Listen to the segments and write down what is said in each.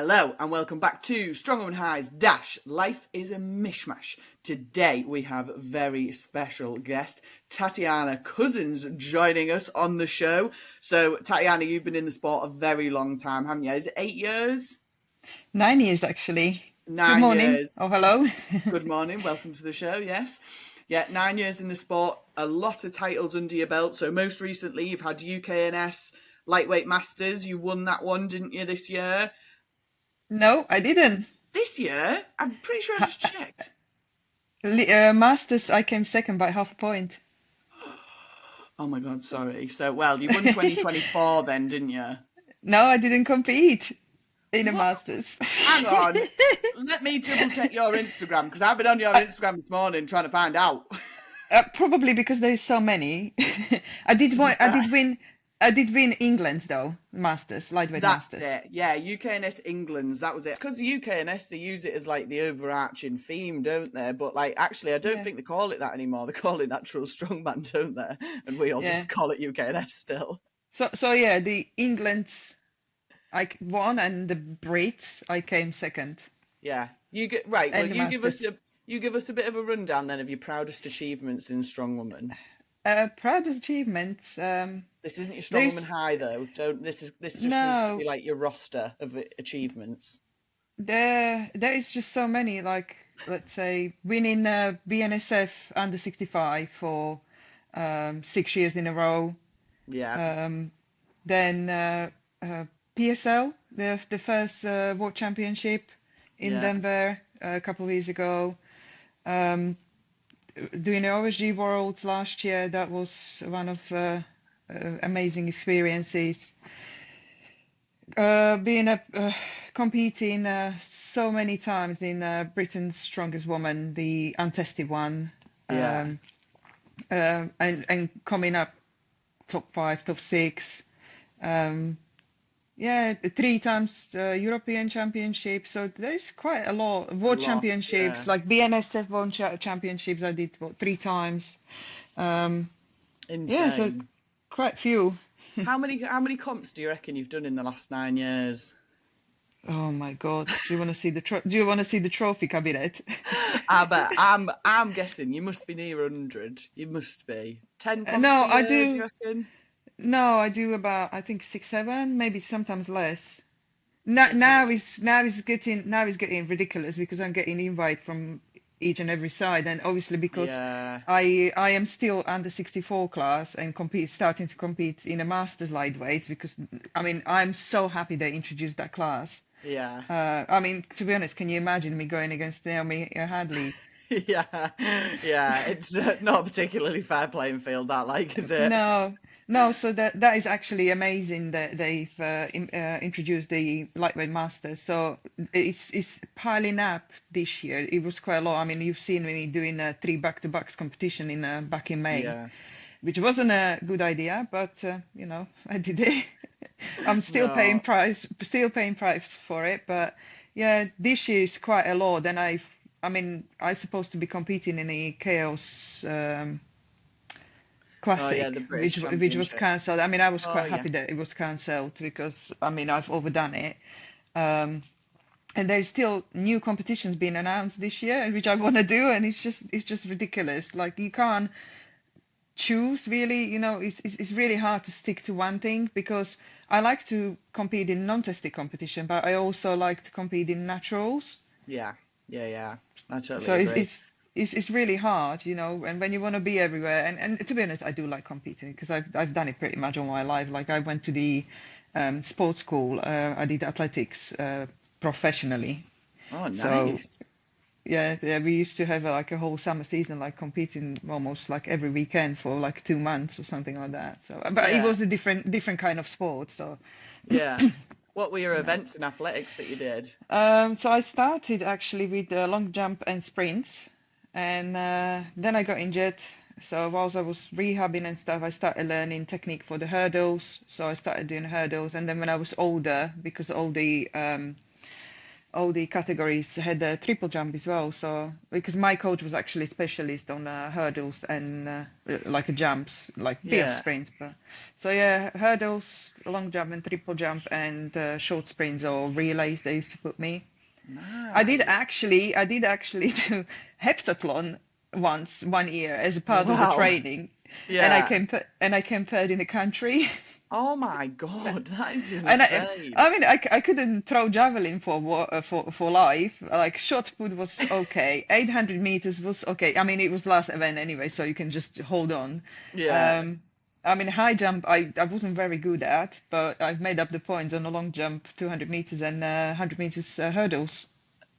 Hello and welcome back to Strongman High's Life is a Mishmash. Today we have a very special guest, Tatiana Cousins, joining us on the show. So Tatiana, you've been in the sport a very long time, haven't you? Is it 8 years? 9 years actually. Good Nine morning. years. Oh, hello. Good morning, welcome to the show, yes. Yeah, 9 years in the sport, a lot of titles under your belt. So most recently you've had UKNS Lightweight Masters. You won that one, didn't you, this year? No, I didn't. This year? I'm pretty sure I just checked. Masters, I came second by half a point. Oh my God, sorry. So, well, you won 2024 then, didn't you? No, I didn't compete in a What? Masters. Hang on. Let me double check your Instagram because I've been on your Uh, Instagram this morning trying to find out. Probably because there's so many. To be I fair, did win. I did win England's though, Masters, lightweight that's Masters. it. Yeah, UKNS England's, that was it. Because the UKNS, they use it as like the overarching theme, don't they? But like, actually, I don't Yeah, think they call it that anymore. They call it Natural Strongman, don't they? And we all yeah. just call it UKNS still. So yeah, the England won, and the Brits I came second, Yeah, you get right. Well, and the Masters. you give us a bit of a rundown then of your proudest achievements in Strongwoman. Proudest achievements. This isn't your Strongwoman There's High though. Don't. This just needs to be no. like your roster of achievements. There is just so many, like let's say winning BNSF under 65 for 6 years in a row. Yeah, Um, then PSL, the first World Championship in yeah, Denver a couple of years ago. Um, Doing the OSG Worlds last year, that was one of amazing experiences. Being a competing so many times in Britain's Strongest Woman, the untested one, yeah. um, and coming up top five, top six. Um, yeah, three times European Championship. So there's quite a lot. A World lot. Championships, Yeah, like BNSF World Championships, I did what, three times. Um, yeah, so insane. quite few. How many comps do you reckon you've done in the last 9 years? Oh my God. Do you want to see the trophy cabinet? I bet. I'm guessing you must be near 100. You must be 10 comps No, a I year. Do you do. reckon? No, I do about I think 6, 7, maybe sometimes less. Flip it. Now it's getting ridiculous because I'm getting invite from each and every side, and obviously because Yeah, I am still under 64 class and starting to compete in a masters lightweights because I mean I'm so happy they introduced that class. yeah. I mean, to be honest, can you imagine me going against Naomi Hadley? Yeah, yeah, it's not a particularly fair playing field, that, like, is it? No, no. So that is actually amazing that they've introduced the lightweight master. So it's piling up this year. It was quite a lot. I mean, you've seen me doing three back-to-backs competition in back in May, Yeah. which wasn't a good idea, but I did it. I'm No. still paying price for it. But yeah, this year is quite a lot. And I mean, I'm supposed to be competing in the Chaos. Oh, yeah, Classic, the British which was Championships. cancelled. I mean, I was Oh, quite yeah. happy that it was cancelled because I mean I've overdone it. Um, and there's still new competitions being announced this year, and which I want to do, and it's just ridiculous. Like you can't choose really. It's really hard to stick to one thing because I like to compete in non-tested competition, but I also like to compete in naturals. Yeah. Yeah, yeah. I totally So agree. it's really hard, and when you want to be everywhere, and to be honest, I do like competing because I've done it pretty much all my life. Like I went to the sports school, I did athletics professionally. Oh, So nice. yeah, we used to have like a whole summer season, like competing almost like every weekend for like 2 months or something like that. So, but it Yeah, was a different kind of sport. So yeah. What were your you know. events in athletics that you did? So I started actually with long jump and sprints, and then I got injured. So whilst I was rehabbing and stuff, I started learning technique for the hurdles. So I started doing hurdles, and then when I was older, because all the all the categories, had a triple jump as well. So because my coach was actually specialist on hurdles and like jumps, like bit of Yeah. sprints. But so yeah, hurdles, long jump, and triple jump, and short sprints or relays. They used to put me. Nice. I did actually do heptathlon once, 1 year as a part of the Wow. training, Yeah. and I came third in the country. Oh my God, that is And insane. I mean, I couldn't throw javelin for life. Like shot put was okay, 800 meters was okay. I mean, it was last event anyway, so you can just hold on. Yeah. Um, I mean, high jump I wasn't very good at, but I've made up the points on the long jump, 200 meters and 100 meters hurdles.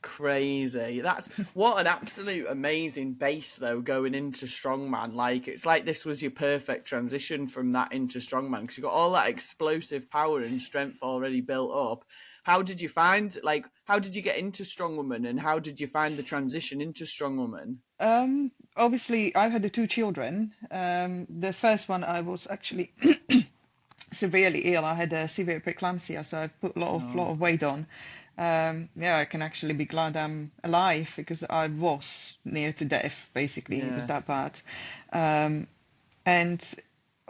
Crazy. That's what an absolute amazing base though going into strongman. Like it's like this was your perfect transition from that into strongman because you got all that explosive power and strength already built up. How did you find how did you get into strongwoman and how did you find the transition into strongwoman? Obviously, I had the two children. The first one, I was actually severely ill. I had a severe preeclampsia, so I put lot Oh, of weight on. Yeah, I can actually be glad I'm alive because I was near to death. Basically, it was yeah. that bad. Um, and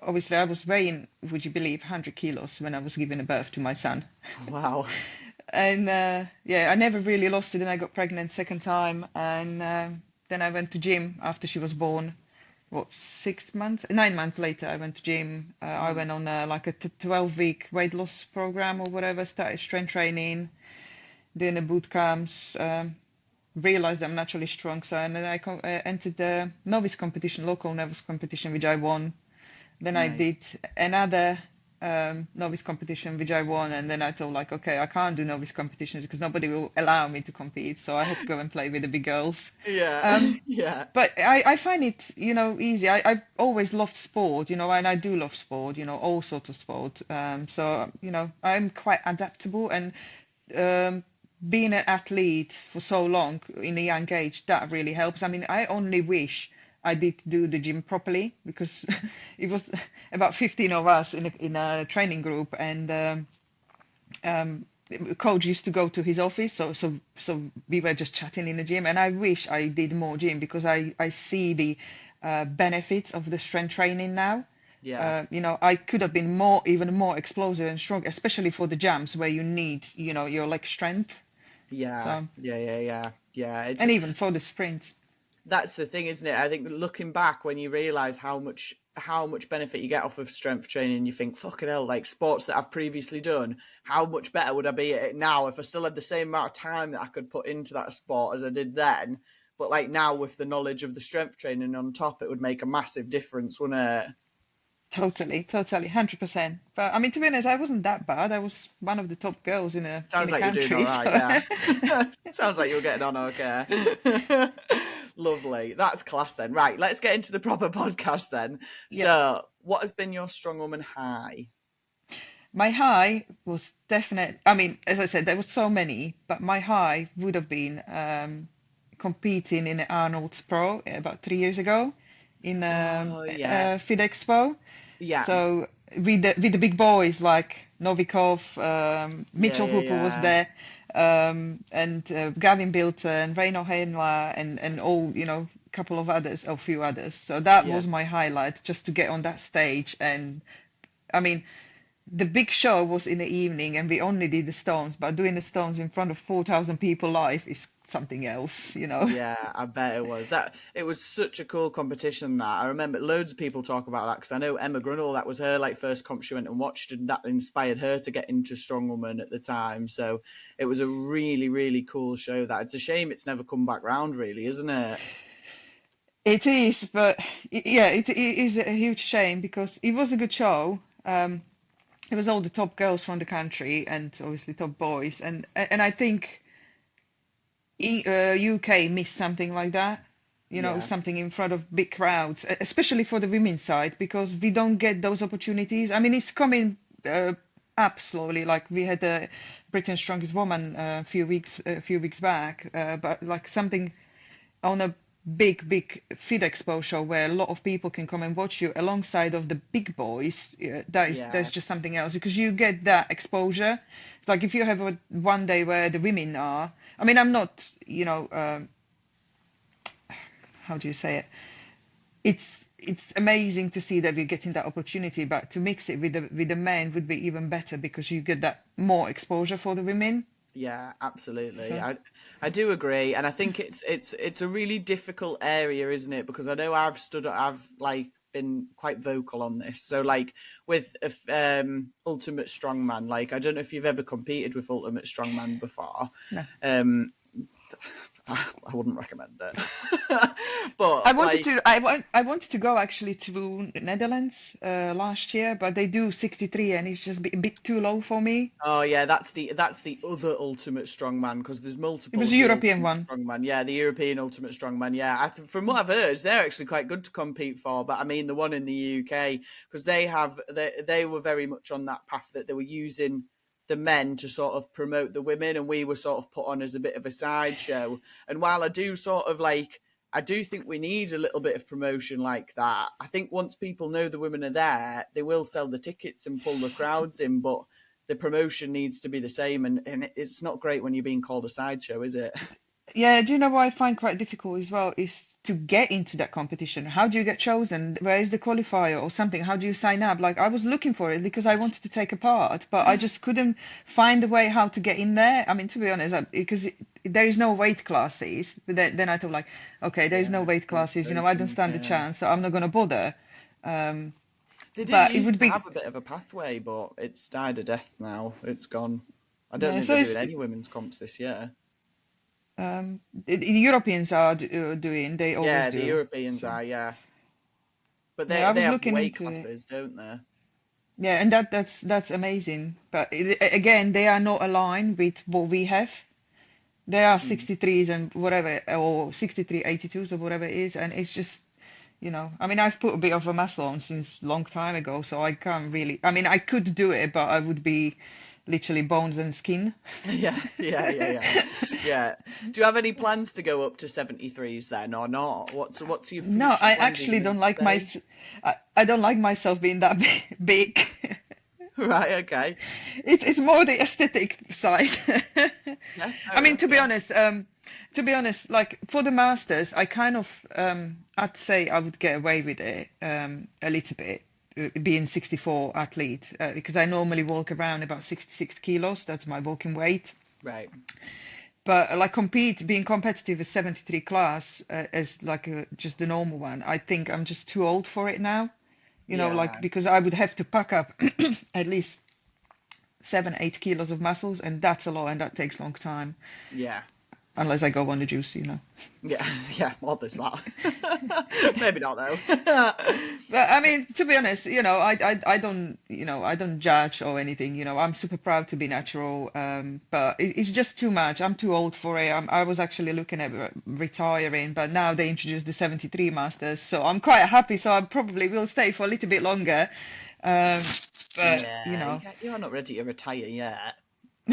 obviously, I was weighing, would you believe, 100 kilos when I was giving birth to my son. Wow. And yeah, I never really lost it. And I got pregnant second time, and then I went to gym after she was born. What, 6 months, 9 months later, I went to gym. I Mm. went on like a 12-week weight loss program or whatever. Started strength training, doing the boot camps. Realized I'm naturally strong, so and then I entered the novice competition, local novice competition, which I won. Then I Nice. did another novice competition, which I won, and then I thought like, okay, I can't do novice competitions because nobody will allow me to compete, so I had to go and play with the big girls. Yeah. Um, Yeah. but I find it, easy. I always loved sport, and I do love sport, all sorts of sport. So, I'm quite adaptable and um, being an athlete for so long in a young age, that really helps. I mean, I only wish I did do the gym properly because it was about 15 of us in a training group, and um, coach used to go to his office, so we were just chatting in the gym. And I wish I did more gym because I see the benefits of the strength training now. Yeah. I could have been even more explosive and strong, especially for the jumps where you need, your leg strength. Yeah. So, Yeah. Yeah. Yeah. Yeah. It's and even for the sprints. that's the thing, isn't it? I think looking back when you realise how much benefit you get off of strength training, you think, fucking hell, like sports that I've previously done, how much better would I be at it now if I still had the same amount of time that I could put into that sport as I did then? But like now with the knowledge of the strength training on top, it would make a massive difference, wouldn't it? Totally, totally, 100%. But I mean, to be honest, I wasn't that bad. I was one of the top girls in Sounds the like you're doing all country. right, So yeah. Sounds like you're getting on okay. Lovely. That's class then. Right, let's get into the proper podcast then. yeah, So, what has been your strong woman high? my high was definite. I mean, as I said, there were so many, but my high would have been competing in Arnold's Pro about 3 years ago in Oh, yeah. Fit Expo. Yeah. So with the big boys like Novikov, Yeah, Mitchell yeah, Hooper was yeah. there, and Gavin Bilton, Reino Henla, and all, a couple of others, a few others. So that Yeah. was my highlight, just to get on that stage. And I mean, the big show was in the evening, and we only did the stones, but doing the stones in front of 4,000 people live is something else. Yeah, I bet it was. That it was such a cool competition that I remember loads of people talk about that because I know Emma Grunnell, that was her like first comp she went and watched, and that inspired her to get into strongwoman at the time. So it was a really, really cool show. That it's a shame it's never come back round, really, isn't it? It is, but yeah, it is a huge shame because it was a good show. It was all the top girls from the country and obviously top boys, and I think UK missed something like that. Yeah, Something in front of big crowds, especially for the women's side, because we don't get those opportunities. I mean, it's coming up slowly. Like we had Britain's Strongest Woman a few weeks back, but like something on a big feed expo show where a lot of people can come and watch you alongside of the big boys, that's Yeah, just something else because you get that exposure. It's like if you have one day where the women are, I mean, I'm not, how do you say it? It's amazing to see that we're getting that opportunity, but to mix it with the men would be even better because you get that more exposure for the women. yeah, absolutely. So I do agree, and I think it's a really difficult area, isn't it? Because I know I've like been quite vocal on this. So like with Ultimate Strongman, like I don't know if you've ever competed with Ultimate Strongman before. no. Um, I wouldn't recommend it. But like, I wanted to go actually to Netherlands last year, but they do 63 and it's just a bit too low for me. oh yeah, that's the other Ultimate Strongman because there's It multiple was of a the European Ultimate one. Strongman. Yeah, the European Ultimate Strongman. Yeah, from what I've heard, they're actually quite good to compete for. But I mean, the one in the UK because they were very much on that path that they were using the men to sort of promote the women, and we were sort of put on as a bit of a sideshow. And while I do sort of like. I do think we need a little bit of promotion like that. I think once people know the women are there, they will sell the tickets and pull the crowds in. But the promotion needs to be the same, and it's not great when you're being called a sideshow, is it? Yeah, do you know what I find quite difficult as well is to get into that competition. How do you get chosen? Where is the qualifier or something? How do you sign up? Like I was looking for it because I wanted to take a part, but I just couldn't find the way how to get in there. I mean, to be honest, because there is no weight classes. But then I thought like, okay, there is no Yeah, weight it's classes. I don't opens. stand a Yeah, chance, so I'm not gonna bother. Um, they did but it used would to be, have a bit of a pathway, but it's died a death now. It's gone. I don't yeah. think So they're it's doing any women's comps this year. the Europeans are doing. They always Yeah, the do. Europeans So are. Yeah, but yeah, I they was have the looking weight into it. classes, don't they? Yeah, and that's amazing. But again, they are not aligned with what we have. They are Mm. 63s and whatever, or 63 82s or whatever it is, and it's just, I mean, I've put a bit of a muscle on since long time ago, so I can't really. I mean, I could do it, but I would be literally bones and skin. Yeah, yeah. Yeah. Do you have any plans to go up to 73s then, or not? What's your No, future I plans? Are you actually going to don't like stay? I don't like myself being that big. Right. Okay. It's more the aesthetic side. Yeah. I Fair mean, enough. Yeah. to be honest, like for the masters, I kind of I'd say I would get away with it a little bit, being 64 athlete, because I normally walk around about 66 kilos. That's my walking weight. Right. But like being competitive with 73 class as like just the normal one, I think I'm just too old for it now. Like Yeah. because I would have to pack up at least 7 8 kilos of muscles, and that's a lot, and that takes long time. Yeah. Unless I go on the juice. Yeah. Yeah. Well, there's that. Maybe not though. But I mean, to be honest, I don't, I don't judge or anything. I'm super proud to be natural, but it's just too much. I'm too old for it. I was actually looking at retiring, but now they introduced the 73 masters, so I'm quite happy. So I probably will stay for a little bit longer. Um, but Yeah. You're not ready to retire yet.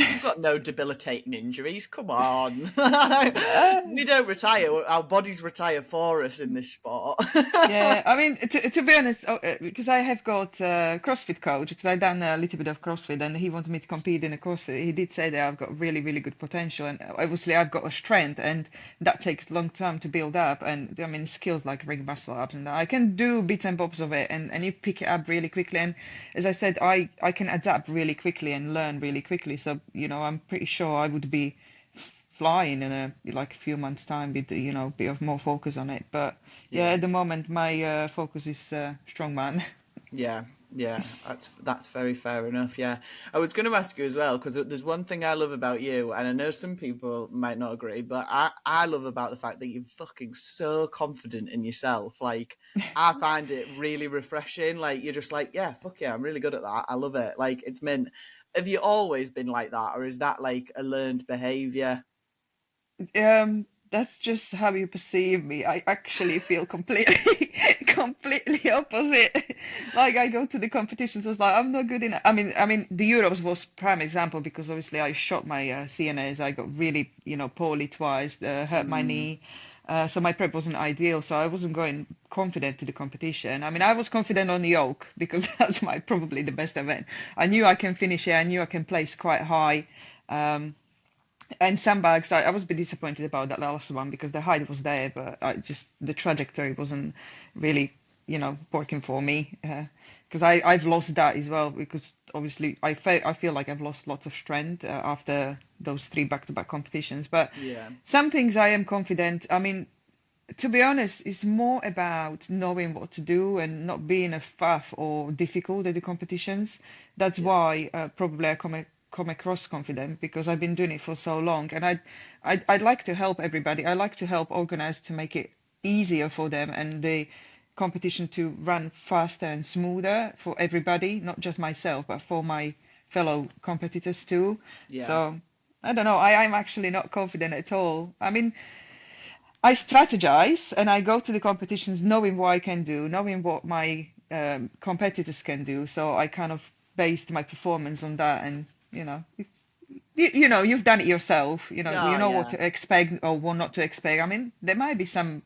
You've got no debilitating injuries. Come on. uh, We don't retire. Our bodies retire for us in this sport. Yeah, I mean, to be honest, because I have got a CrossFit coach, because I've done a little bit of CrossFit, and he wanted me to compete in a CrossFit. He did say that I've got really, really good potential, and obviously I've got a strength, and that takes a long time to build up. And I mean, skills like ring muscle ups, and that. I can do bits and bobs of it, and you pick it up really quickly. And as I said, I can adapt really quickly and learn really quickly. So, I'm pretty sure I would be flying in a few months time with bit of more focus on it. But yeah, Yeah. at the moment my focus is strongman. Yeah, yeah, that's very fair enough. Yeah, I was going to ask you as well because there's one thing I love about you, and I know some people might not agree, but I love about the fact that you're fucking so confident in yourself. Like, I find it really refreshing. Like, you're just like, yeah, fuck yeah, I'm really good at that. I love it. Like, it's meant. Have you always been like that, or is that like a learned behavior? That's just how you perceive me. I actually feel completely completely opposite. Like I go to the competitions, it's like I'm not good enough. I mean the Euros was prime example because obviously I shot my CNAs. I got really poorly twice, hurt my Mm, knee. So my prep wasn't ideal, so I wasn't going confident to the competition. I mean, I was confident on the yoke because that's my probably the best event. I knew I can finish it. I knew I can place quite high. And sandbags, I was a bit disappointed about that last one because the height was there, but the trajectory wasn't really, working for me. Because I've lost that as well because obviously I feel like I've lost lots of strength after those three back-to-back competitions. But Yeah. some things I am confident. I mean, to be honest, it's more about knowing what to do and not being a faff or difficult at the competitions. That's Yeah. why probably I come across confident because I've been doing it for so long, and I'd like to help everybody. I like to help organize to make it easier for them and the competition to run faster and smoother for everybody, not just myself, but for my fellow competitors too. Yeah. So I don't know. I'm actually not confident at all. I mean, I strategize and I go to the competitions knowing what I can do, knowing what my competitors can do. So I kind of based my performance on that, and you've done it yourself. You Oh, know what yeah. to expect or what not to expect. I mean, there might be some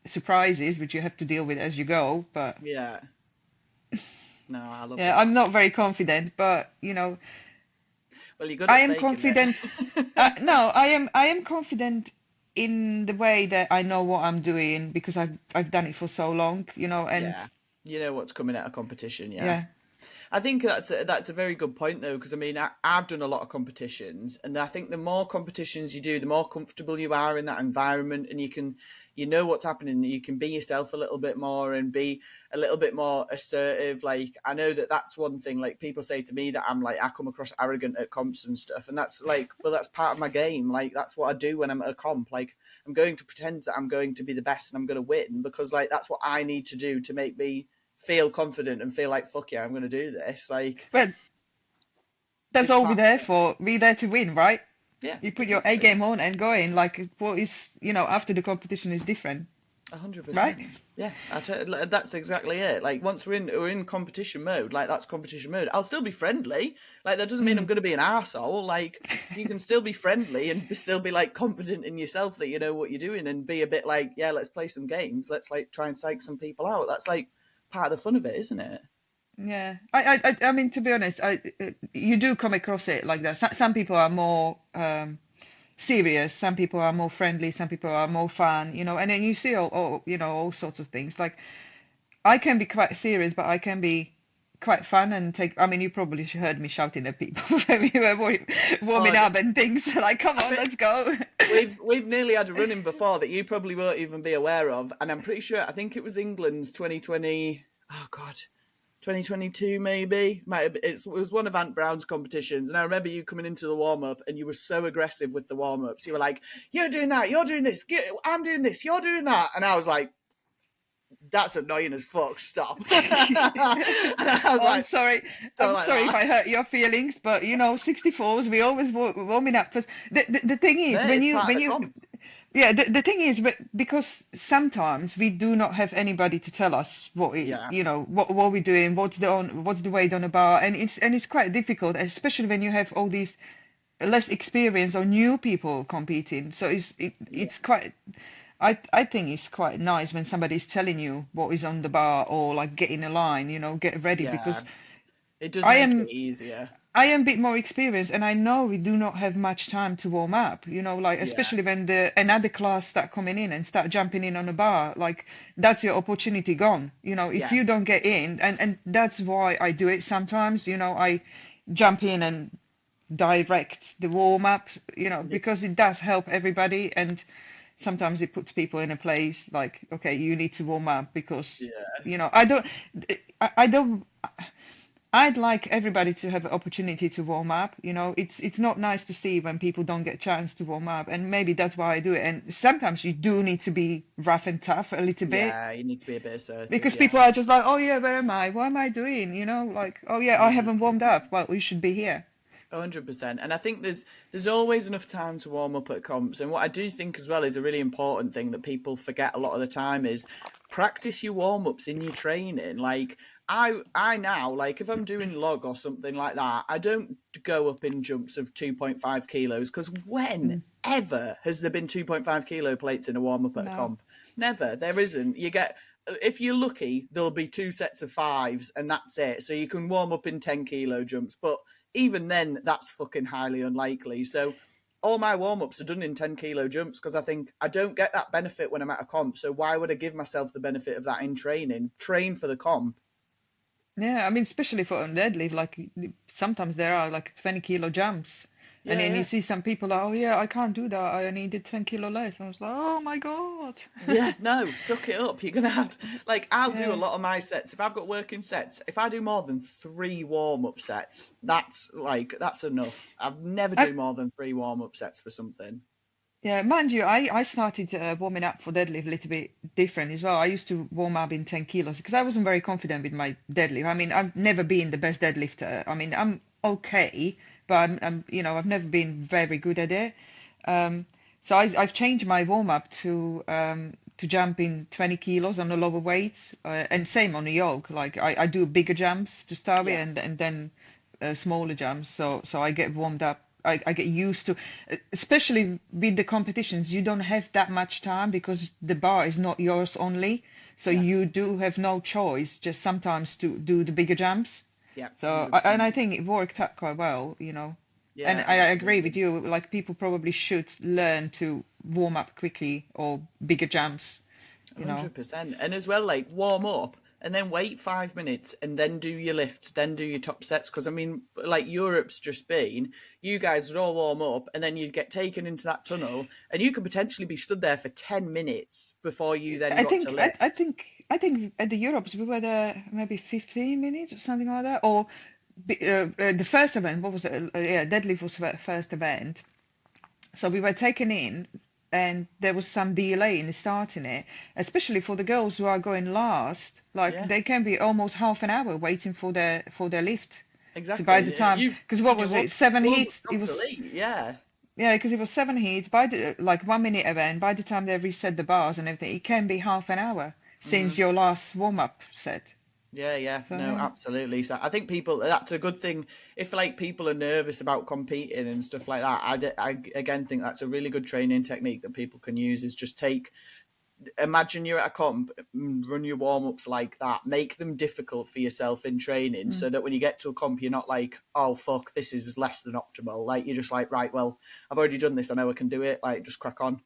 surprises which you have to deal with as you go, but Yeah. No, I love yeah, that. I'm not very confident. But Well, you're good I at am faking confident. it. No, I am confident in the way that I know what I'm doing because I've done it for so long, and Yeah. You know what's coming at a competition, yeah. yeah, I think that's a very good point though, because I mean I've done a lot of competitions, and I think the more competitions you do, the more comfortable you are in that environment, and you know what's happening. You can be yourself a little bit more and be a little bit more assertive. Like I know that's one thing. Like people say to me that I come across arrogant at comps and stuff, and that's like, well, that's part of my game. Like that's what I do when I'm at a comp. Like I'm going to pretend that I'm going to be the best and I'm going to win because like that's what I need to do to make me feel confident and feel like fuck yeah, I'm going to do this. Like but that's it's all we're part there of it. for. We're there to win, right? Yeah, You put that's your A exactly it. game on and going. Like what is, after the competition is different, right? 100%. Yeah, that's exactly it. Like once we're in competition mode, like that's competition mode. I'll still be friendly. Like that doesn't mean I'm Mm. going to be an arsehole. Like you can still be friendly and still be like confident in yourself that you know what you're doing and be a bit like, yeah, let's play some games. Let's like try and psych some people out. That's like part of the fun of it, isn't it? Yeah, I mean, to be honest, you do come across it like that. Some people are more serious, some people are more friendly, some people are more fun, and then you see all sorts of things. Like I can be quite serious, but I can be quite fun and take. I mean, you probably heard me shouting at people when we were warming Oh, up and things. Like, come I on, think let's go. we've nearly had a run in before that you probably won't even be aware of, and I'm pretty sure I think it was England's 2020. Oh God, 2022 maybe. Might have been, it was one of Ant Brown's competitions, and I remember you coming into the warm up, and you were so aggressive with the warm ups. You were like, "You're doing that. You're doing this. I'm doing this. You're doing that," and I was like, "That's annoying as fuck. Stop." And I was Oh, I'm like, sorry. "Don't I'm like sorry if that." I hurt your feelings, but 64s, we always warming up. Because the thing is, No, when it's you part of when the you comp. yeah, the thing is, but because sometimes we do not have anybody to tell us Yeah, what we're doing, what's the weight on the bar, and it's quite difficult, especially when you have all these less experienced or new people competing. So yeah, it's quite. I think it's quite nice when somebody's telling you what is on the bar or like get in a line, get ready yeah. because It does I make it am easier. I am a bit more experienced and I know we do not have much time to warm up, like Yeah, especially when the another class start coming in and start jumping in on the bar, like that's your opportunity gone. If yeah, you don't get in, and that's why I do it sometimes, I jump in and direct the warm up, yeah, because it does help everybody and sometimes it puts people in a place like, okay, you need to warm up because, yeah. I don't. I'd like everybody to have an opportunity to warm up. It's not nice to see when people don't get a chance to warm up, and maybe that's why I do it. And sometimes you do need to be rough and tough a little bit Yeah, you need to be a bit assertive. because Yeah, people are just like, oh yeah, where am I? What am I doing? Like, oh yeah, I haven't warmed 100%. up. Well, we should be here. 100%. And I think there's always enough time to warm up at comps. And what I do think as well is a really important thing that people forget a lot of the time is practice your warm ups in your training. Like I now, like, if I'm doing log or something like that, I don't go up in jumps of 2.5 kilos, because when Mm. ever has there been 2.5 kilo plates in a warm up at a No. comp? Never. There isn't. You get, if you're lucky, there'll be two sets of fives and that's it. So you can warm up in 10 kilo jumps, but even then, that's fucking highly unlikely. So all my warm ups are done in 10 kilo jumps, because I think I don't get that benefit when I'm at a comp. So why would I give myself the benefit of that in training? Train for the comp. Yeah, I mean, especially for on deadlift, like sometimes there are like 20-kilo jumps, and Yeah, then you yeah. see some people, oh yeah, I can't do that. I needed 10 kilo less. I was like, oh my God. Yeah, no, suck it up. You're gonna have to, like, I'll do a Yeah. lot of my sets. If I've got working sets, if I do more than three warm-up sets, that's enough. I've never I, do more than three warm-up sets for something. yeah, mind you, I started warming up for deadlift a little bit different as well. I used to warm up in 10 kilos because I wasn't very confident with my deadlift. I mean, I've never been the best deadlifter. I mean, I'm okay, but I've never been very good at it. Um, so I've changed my warm up to jump in 20 kilos on the lower weights, and same on the yoke. Like I do bigger jumps to start with, Yeah, and then smaller jumps. So I get warmed up. I get used to, especially with the competitions, you don't have that much time because the bar is not yours only. So yeah, you do have no choice, just sometimes to do the bigger jumps. yeah, So, and 100%. I think it worked out quite well. And Yeah, I agree with absolutely. you, like people probably should learn to warm up quickly or bigger jumps. 100%. And as well, like, warm up and then wait 5 minutes and then do your lifts, then do your top sets. Because, I mean, like, Europe's just been, you guys would all warm up and then you'd get taken into that tunnel and you could potentially be stood there for 10 minutes before you then I got to think I, I lift. think I think at the Europes we were there maybe 15 minutes or something like that. Or the first event, what was it? Yeah, deadlift was the first event. So we were taken in, and there was some delay in starting it, especially for the girls who are going last. Like Yeah, they can be almost half an hour waiting for their lift. So by the exactly. time, You, because what your was it, seven warm up's heats? It was obsolete. Yeah. Yeah, because it was seven heats. By the like 1 minute event, by the time they reset the bars and everything, it can be half an hour since Hmm. your last warm up set. Yeah, yeah, So no, yeah. absolutely. So I think people, that's a good thing. If, like, people are nervous about competing and stuff like that, I again think that's a really good training technique that people can use. Is just imagine you're at a comp, run your warm ups like that, make them difficult for yourself in training, Mm. so that when you get to a comp, you're not like, oh fuck, this is less than optimal. Like, you're just like, right, well, I've already done this, I know I can do it. Like, just crack on.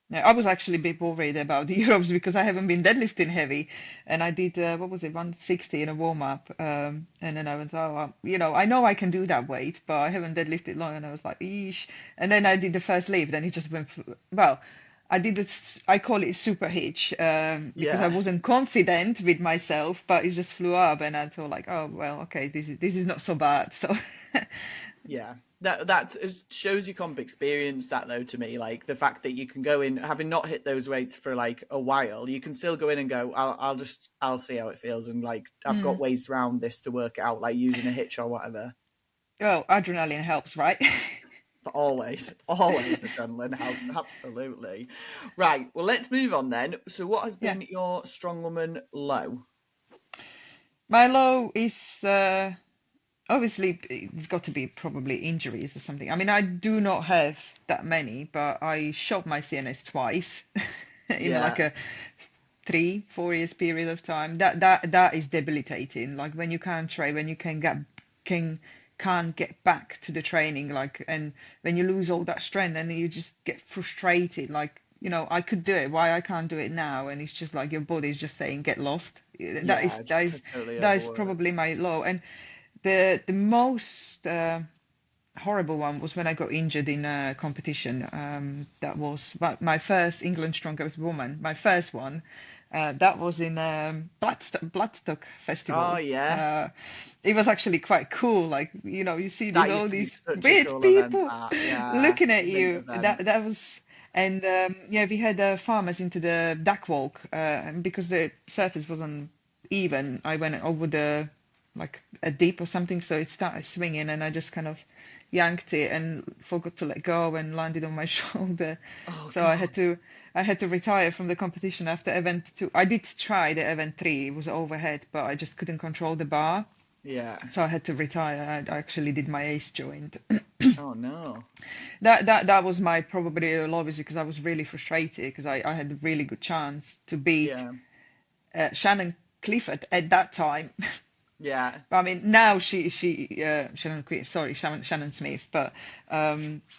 Yeah, I was actually a bit worried about the Europes because I haven't been deadlifting heavy, and I did what was it, 160 in a warm up, and then I was I know I can do that weight, but I haven't deadlifted long, and I was like, eesh. And then I did the first lift, and it just went well. I did it. I call it super hitch because I Yeah. wasn't confident with myself, but it just flew up, and I thought like, oh well, okay, this is not so bad. So Yeah, that shows your comp experience. That, though, to me, like, the fact that you can go in having not hit those weights for like a while, you can still go in and go, I'll see how it feels, and like, I've got mm. ways around this to work it out, like using a hitch or whatever. Well, adrenaline helps, right? But always adrenaline helps, absolutely. Right, well, let's move on then. So, what has Yeah. been your strongwoman low? My low is obviously it's got to be probably injuries or something. I mean, I do not have that many, but I shot my CNS twice in like Yeah, a 3-4 years period of time. That is debilitating. Like when you can't train, when you can can't get back to the training, like, and when you lose all that strength, and you just get frustrated. Like, I could do it. Why I can't do it now? And it's just like your body's just saying, get lost. That is yeah, that just is totally that is overwork. probably my low. And the most horrible one was when I got injured in a competition. That was my first England Strongest Woman, my first one. That was in Bloodstock Oh Festival. yeah, Uh, it was actually quite cool. Like, you see that all used to be these such a weird cool event. people That, yeah, looking at event you. event. That was, and yeah, we had farmers into the duck walk, and because the surface wasn't even, I went over the like a dip or something, so it started swinging, and I just kind of yanked it and forgot to let go and landed on my shoulder. Oh So God. I had to retire from the competition after event two. I did try the event three, it was overhead, but I just couldn't control the bar. Yeah. So I had to retire. I actually did my ace joint. Oh no. That was my probably lowest because I was really frustrated because I had a really good chance to beat Yeah. Shannon Clifford at that time. Yeah. I mean, now Shannon Smith, but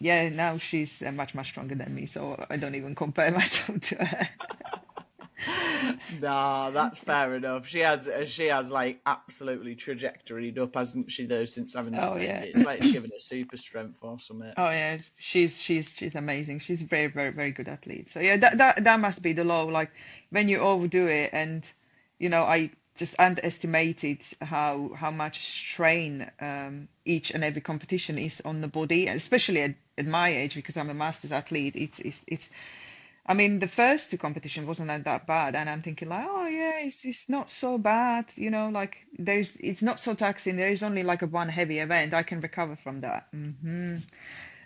yeah, now she's much stronger than me, so I don't even compare myself to her. Nah, that's fair enough. She has like absolutely trajectoried up, hasn't she, though, since having that Oh baby? yeah, It's like it's given her super strength or something. oh yeah, she's amazing. She's a very good athlete. So yeah, that must be the low. Like when you overdo it, and I just underestimated how much strain each and every competition is on the body, and especially at my age because I'm a masters athlete. It's I mean, the first two competition wasn't that bad, and I'm thinking like, oh yeah, it's not so bad, like it's not so taxing. There is only like a one heavy event. I can recover from that.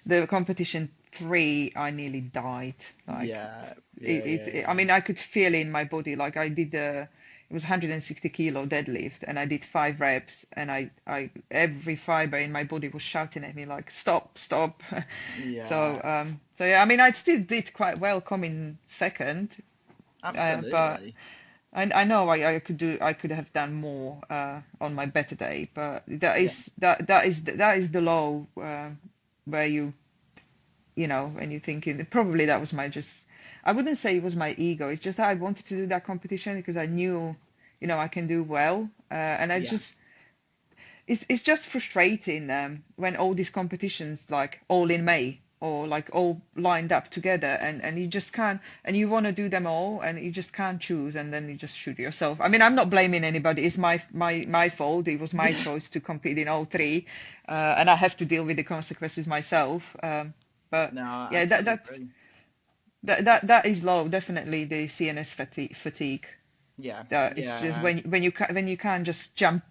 The competition three, I nearly died. Like Yeah, yeah, yeah, I yeah. mean, I could feel in my body. Like I did it was 160 kilo deadlift, and I did 5 reps, and every fiber in my body was shouting at me like, stop, stop. So, Yeah, so yeah, I mean, I still did quite well coming second, but absolutely. I know I could have done more on my better day, but Yeah, that is the low where and you're thinking probably that was my just I wouldn't say it was my ego. It's just that I wanted to do that competition because I knew, I can do well, and I yeah, just it's just frustrating when all these competitions like all in May or like all lined up together and you just can't and you want to do them all and you just can't choose and then you just shoot yourself. I mean, I'm not blaming anybody. It's my fault. It was my yeah. choice to compete in all three, and I have to deal with the consequences myself. But No, I yeah, totally agree. that is low. Definitely the CNS fatigue. Yeah, That it's just yeah, when you can't just jump,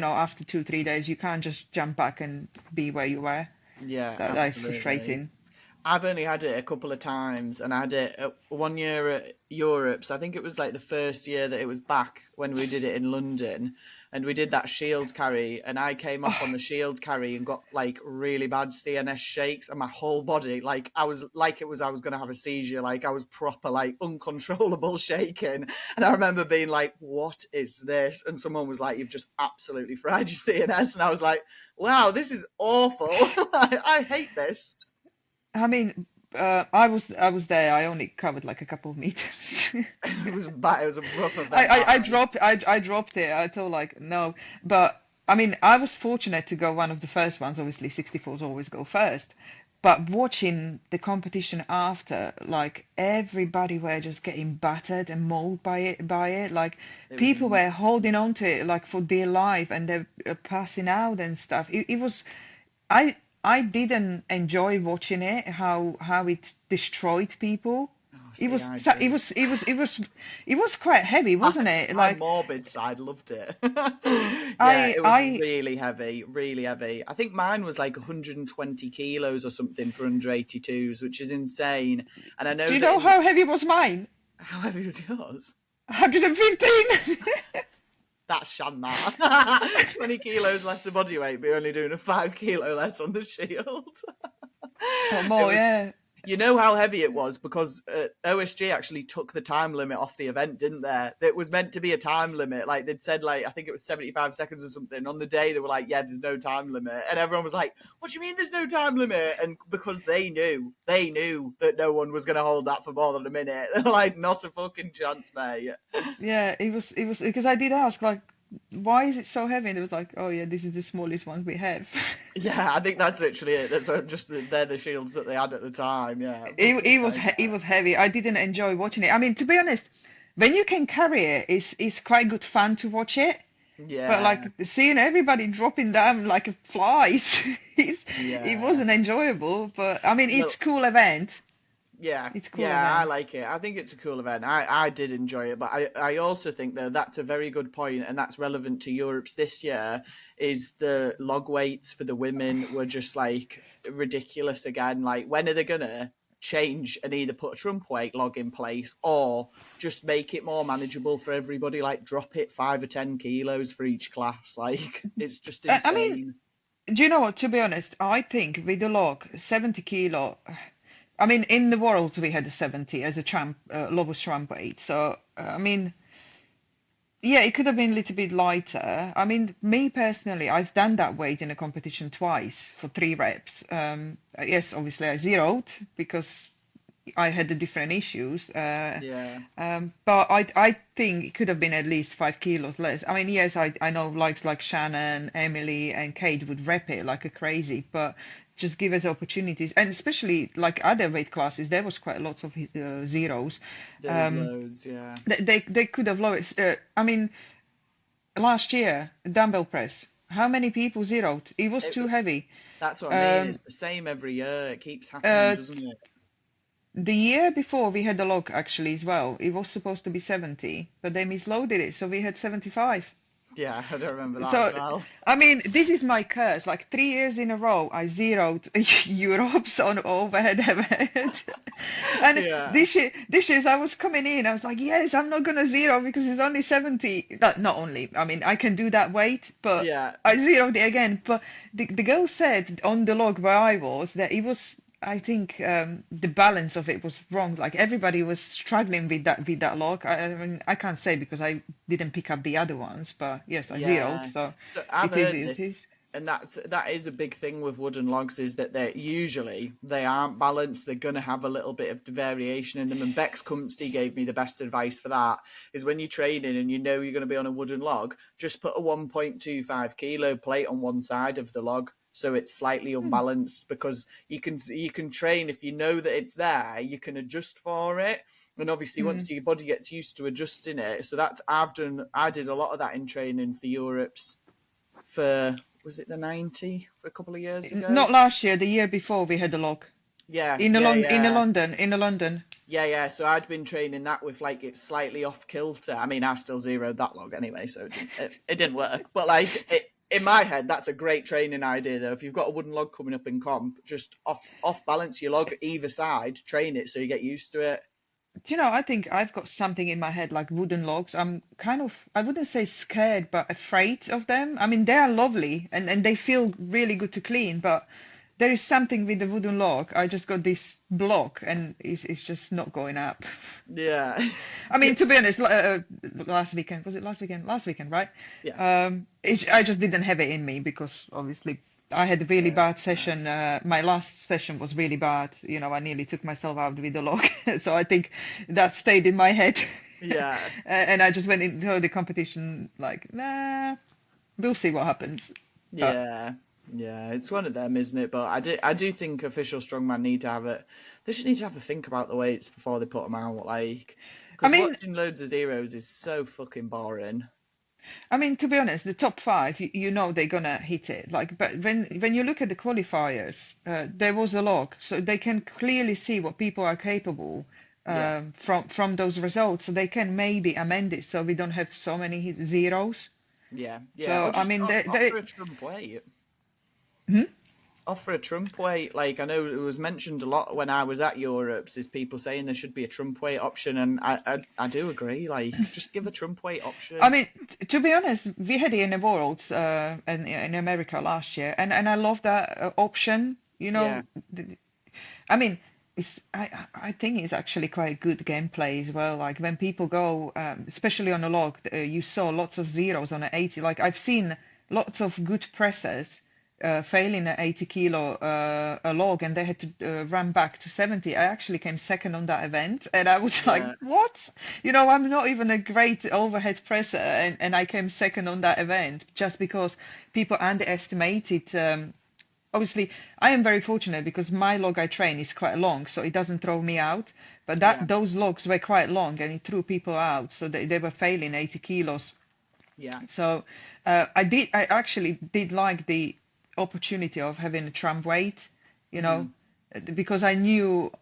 after 2 3 days, you can't just jump back and be where you were. yeah, That is absolutely. frustrating. I've only had it a couple of times, and I had it 1 year at Europe. So I think it was like the first year that it was back when we did it in London, and we did that shield carry, and I came off on the shield carry and got like really bad CNS shakes, and my whole body, like I was going to have a seizure, like I was proper like uncontrollable shaking, and I remember being like, "What is this?" And someone was like, "You've just absolutely fried your CNS," and I was like, "Wow, this is awful. I hate this." I mean, I was there. I only covered like a couple of meters. It was bad. It was a rough event. That one. I dropped it. I thought like no, but I mean I was fortunate to go one of the first ones. Obviously, 64s always go first. But watching the competition after, like everybody were just getting battered and mauled by it. Like It was. people were holding on to it like for dear life, and they're passing out and stuff. It was I didn't enjoy watching it, how it destroyed people. Oh, It see, was I it did. was it was it was it was quite heavy, wasn't it? My Like morbid side loved it. Yeah, I it was I really heavy, really heavy. I think mine was like 120 kilos or something for under 82s, which is insane. And I do know you that know in how heavy was mine? how heavy was yours? 115. That's shan that. 20 kilos less of body weight, but you're only doing a 5 kilo less on the shield. Or It more, was. yeah. You know how heavy it was because OSG actually took the time limit off the event, didn't they? It was meant to be a time limit. Like they'd said, like I think it was 75 seconds or something. On the day, they were like, "Yeah, there's no time limit," and everyone was like, "What do you mean there's no time limit?" And because they knew that no one was going to hold that for more than a minute. They're like, "Not a fucking chance, mate." Yeah, it was because I did ask like why is it so heavy? And it was like, oh yeah, this is the smallest one we have. Yeah, I think that's literally it. That's just they're the shields that they had at the time. Yeah, It, fucking it was hell, it was heavy. I didn't enjoy watching it. I mean, to be honest, when you can carry it, it's quite good fun to watch it. But like yeah, seeing everybody dropping down like flies, it yeah. wasn't enjoyable. But I mean, Well, it's cool event. Yeah, It's a cool yeah, I event. like it. I think it's a cool event. I did enjoy it, but I also think though that's a very good point, and that's relevant to Europe's this year. Is the log weights for the women were just like ridiculous again. Like, when are they gonna change and either put a Trump weight log in place or just make it more manageable for everybody? Like, drop it 5 or 10 kilos for each class. Like, it's just I mean, insane. do you know what? To be honest, I think with the log, 70 kilo. I mean, in the world we had a 70 as a champ, lowest trump weight. So I mean, yeah, it could have been a little bit lighter. I mean, me personally, I've done that weight in a competition twice for 3 reps. Yes, obviously I zeroed because I had the different issues. Yeah, But I think it could have been at least 5 kilos less. I mean, yes, I know likes like Shannon, Emily, and Kate would rep it like a crazy, but just give us opportunities, and especially like other weight classes, there was quite lots of zeros. there was Um, loads. Yeah. they could have lowered. I mean, last year dumbbell press. How many people zeroed? It was It, too heavy. That's what I mean. Um, It's the same every year. It keeps happening, uh, doesn't it? The year before we had the log actually as well. It was supposed to be 70, but they misloaded it, so we had 75. Yeah, I don't remember that as So, well. I mean, this is my curse. Like 3 years in a row, I zeroed Europe's on overhead event. And Yeah, this year I was coming in, I was like, yes, I'm not gonna zero because it's only 70. Not only, I mean, I can do that weight, but yeah, I zeroed it again. But the girl said on the log where I was that it was, I think the balance of it was wrong. Like everybody was struggling with that log. I mean, I can't say because I didn't pick up the other ones, but yes, I zeroed. yeah. So So I've it is, heard it this, is. and that is a big thing with wooden logs is that they aren't balanced. They're gonna have a little bit of variation in them. And Bex Cumsty gave me the best advice for that. Is when you're training and you know you're gonna be on a wooden log, just put a 1.25 kilo plate on one side of the log. So it's slightly Hmm. unbalanced because you can train if you know that it's there, you can adjust for it. And obviously Hmm. once your body gets used to adjusting it, so that's I did a lot of that in training for Europe's for was it the 90 for a couple of years ago. Not last year, the year before we had a log Yeah, in a yeah, yeah. London, in a London. Yeah. So I'd been training that with like it's slightly off kilter. I mean, I still zeroed that log anyway, so it didn't work. But like in my head, that's a great training idea though. If you've got a wooden log coming up in comp, just off balance your log either side, train it so you get used to it. Do you know, I think I've got something in my head like wooden logs. I'm kind of, I wouldn't say scared, but afraid of them. I mean, they are lovely and they feel really good to clean, but there is something with the wooden log. I just got this block and it's just not going up. Yeah, I mean, to be honest, last weekend, was it last weekend? Last weekend, right? yeah, I just didn't have it in me because obviously I had a really yeah. bad session. My last session was really bad. You know, I nearly took myself out with the log. So I think that stayed in my head. Yeah. And I just went into the competition like, nah, we'll see what happens. But Yeah, yeah, it's one of them, isn't it? But I do think official strongman need to have it. They just need to have a think about the weights before they put them out, like, I because mean, watching loads of zeros is so fucking boring. I mean, to be honest, the top five, you know they're gonna hit it. Like, but when you look at the qualifiers, there was a log, so they can clearly see what people are capable Yeah, from those results. So they can maybe amend it so we don't have so many zeros. yeah. Or So I just mean, offer a Trump weight. hmm? Offer a Trump weight. Like I know it was mentioned a lot when I was at Europe's, is people saying there should be a Trump weight option, and I do agree. Like, just give a Trump weight I option. mean, to be honest, we had it in the Worlds in America last year, and I love that option. You Yeah, know, I mean, I think it's actually quite good gameplay as well. Like when people go, especially on a log, you saw lots of zeros on an 80. Like I've seen lots of good pressers failing at 80 kilo a log, and they had to run back to 70. I actually came second on that event, and I was like, yeah, what? You know, I'm not even a great overhead presser, and I came second on that event just because people underestimated. Obviously, I am very fortunate because my log I train is quite long, so it doesn't throw me out. But yeah, those logs were quite long and it threw people out, so they were failing 80 kilos. yeah. So I actually did like the opportunity of having a tram weight, you know, Hmm. because I knew.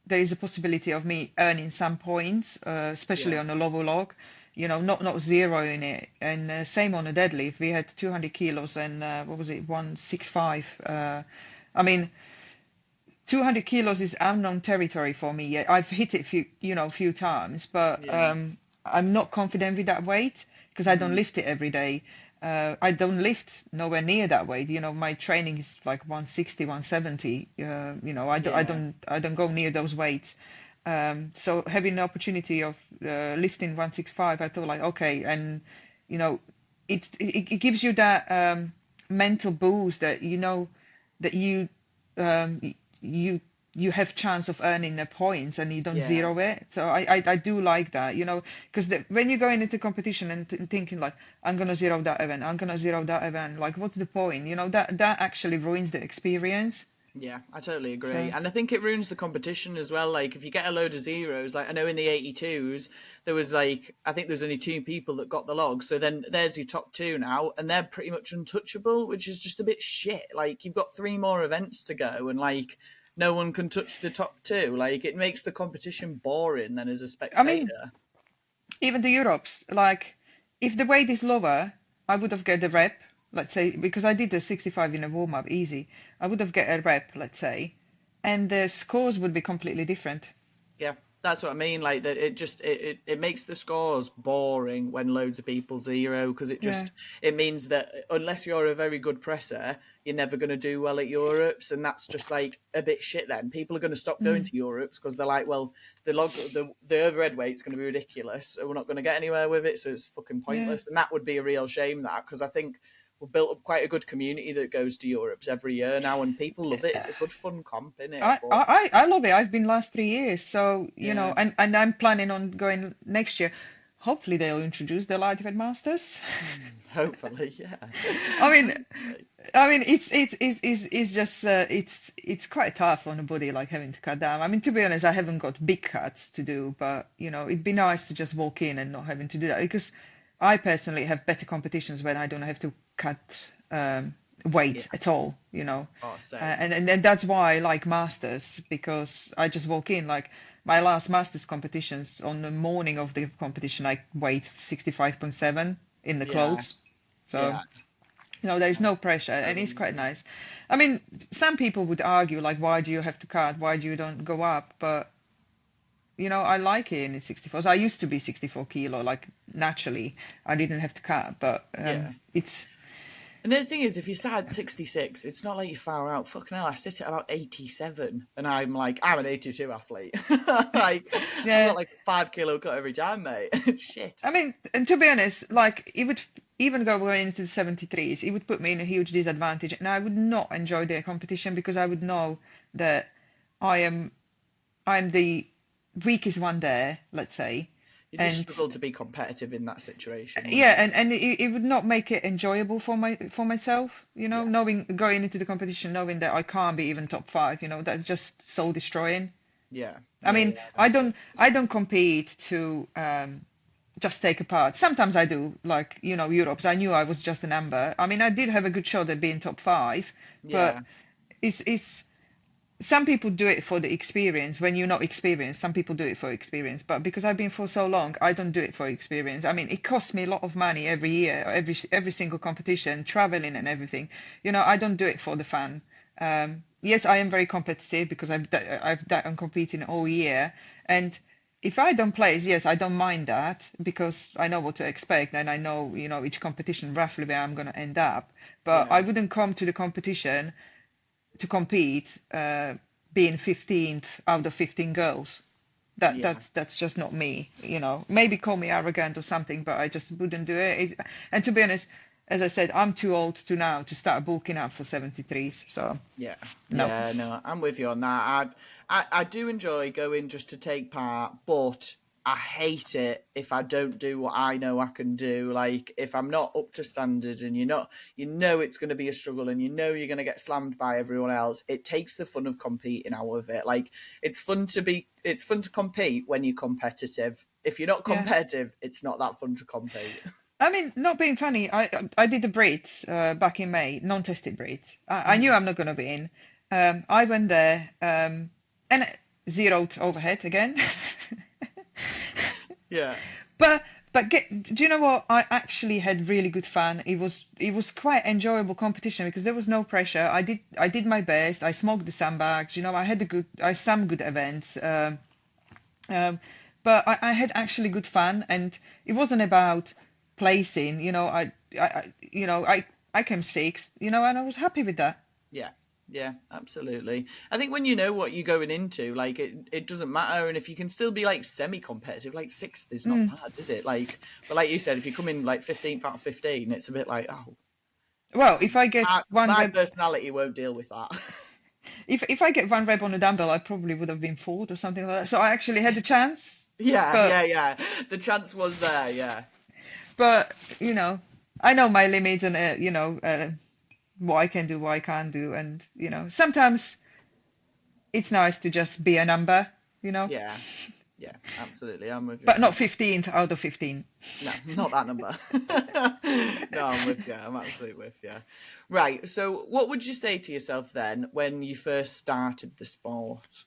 there is a possibility of me earning some points, especially Yeah. on a lower log, not zeroing it. And same on a deadlift, we had 200 kilos and what was it, 165. I mean, 200 kilos is unknown territory for me. Yeah, I've hit it few times, but Yeah. I'm not confident with that weight because I don't Mhm. lift it every day. I don't lift nowhere near that weight. My training is like 160, 170. Yeah. I don't go near those weights. So having the opportunity of lifting 165, I thought like, okay, and you know, it gives you that mental boost that that um, you you have chance of earning the points and you don't Yeah. zero it. So I do like that, because when you're going into competition and thinking like I'm gonna zero that event, I'm gonna zero that event, like what's the point? That actually ruins the experience. Yeah, I totally agree. So And I think it ruins the competition as well. Like, if you get a load of zeros, like, I know in the 82s, there was like, I think there's only two people that got the log. So then there's your top two now, and they're pretty much untouchable, which is just a bit shit. Like, you've got three more events to go, and like, no one can touch the top two. Like, it makes the competition boring then as a I mean, spectator. even the Europes, like if the weight is lower, I would have get the rep, let's say, because I did the 65 in a warm up easy. I would have get a rep, let's say, and the scores would be completely different. Yeah, that's what I mean. Like that, it makes the scores boring when loads of people zero because Yeah. it means that unless you're a very good presser, you're never going to do well at Europes, and that's just like a bit shit. Then people are going to stop going Mm. to Europes because they're like, well, the overhead weight's going to be ridiculous, so we're not going to get anywhere with it, so it's fucking Yeah. pointless. And that would be a real shame, that, because I think we've built up quite a good community that goes to Europes every year now, and people love it. It's a good fun comp, isn't it? But I love it. I've been last 3 years, so yeah. and I'm planning on going next year. Hopefully they'll introduce the lightweight masters. Hopefully, yeah. I mean, Hopefully. it's just it's quite tough on a body like having to cut down. I mean, to be honest, I haven't got big cuts to do, but it'd be nice to just walk in and not having to do that because I personally have better competitions when I don't have to cut Yeah. weight at all. Oh, same. And that's why I like masters because I just walk in like my last masters competitions on the morning of the competition I weighed 65.7 in the Yeah. clothes. So Yeah. there is no pressure, and Totally it's quite agree. nice. I mean, some people would argue, like, why do you have to cut? Why do you don't go up? But, I like it in 64. So I used to be 64 kilo, like, naturally. I didn't have to cut, but Yeah. it's, And the thing is, if you start at 66, it's not like you're far out. Fucking hell, I sit at about 87, and I'm an 82 athlete. Like, I've yeah. got like a 5 kilo cut every time, mate. Shit. I mean, and to be honest, like, it would even going into the 73s, it would put me in a huge disadvantage, and I would not enjoy the competition because I would know that I am, I'm the weakest one there, let's say. You just And struggle to be competitive in that situation, wouldn't yeah, you? and it would not make it enjoyable for myself, Yeah. knowing going into the competition, knowing that I can't be even top five, that's just soul destroying. Yeah. I Yeah. mean, Yeah. I totally I understand. don't compete to just take a part. Sometimes I do, like Europe's. I knew I was just a number. I mean, I did have a good shot at being top five, but Yeah. it's some people do it for the experience. When you're not experienced, some people do it for experience, but because I've been for so long, I don't do it for experience. I mean, it costs me a lot of money every year, every single competition, traveling and everything. I don't do it for the fun. Yes, I am very competitive because I'm competing all year, and if I don't place, yes, I don't mind that because I know what to expect and I know, each competition roughly where I'm going to end up. But Yeah. I wouldn't come to the competition to compete being 15th out of 15 girls. Yeah. That's just not me. Maybe call me arrogant or something, but I just wouldn't do it. And to be honest, as I said, I'm too old to now to start bulking up for 73s. So Yeah, no. yeah, no, I'm with you on that. I do enjoy going just to take part, but I hate it if I don't do what I know I can do. Like, if I'm not up to standard, and you know it's going to be a struggle, and you know you're going to get slammed by everyone else. It takes the fun of competing out of it. Like, it's fun to compete when you're competitive. If you're not Yeah. competitive, it's not that fun to compete. I mean, not being funny, I did the Brits back in May, non-tested Brits. I knew Mhm. I'm not going to be in. I went there, and zeroed overhead again. Yeah. But do you know what? I actually had really good fun. It was quite enjoyable competition because there was no pressure. I did my best. I smoked the sandbags. I some good events. Um, but I had actually good fun, and it wasn't about placing. I came sixth. And I was happy with that. Yeah. Yeah, absolutely. I think when you know what you're going into, like it doesn't matter, and if you can still be like semi-competitive, like sixth is not Mm. bad, is it? Like, but like you said, if you come in like 15th out of 15, it's a bit like, oh, Well, if I get one my rep, personality won't deal with that. if I get one rep on a dumbbell, I probably would have been fourth or something like that. So I actually had the chance, Yeah, but yeah, yeah. The chance was there. Yeah, but I know my limits and what I can do, what I can't do, and sometimes it's nice to just be a number, yeah, yeah. Absolutely, I'm with you. but not 15th out of 15. No, not that number. No, I'm with you. I'm absolutely with you. Right. So, what would you say to yourself then when you first started the sport?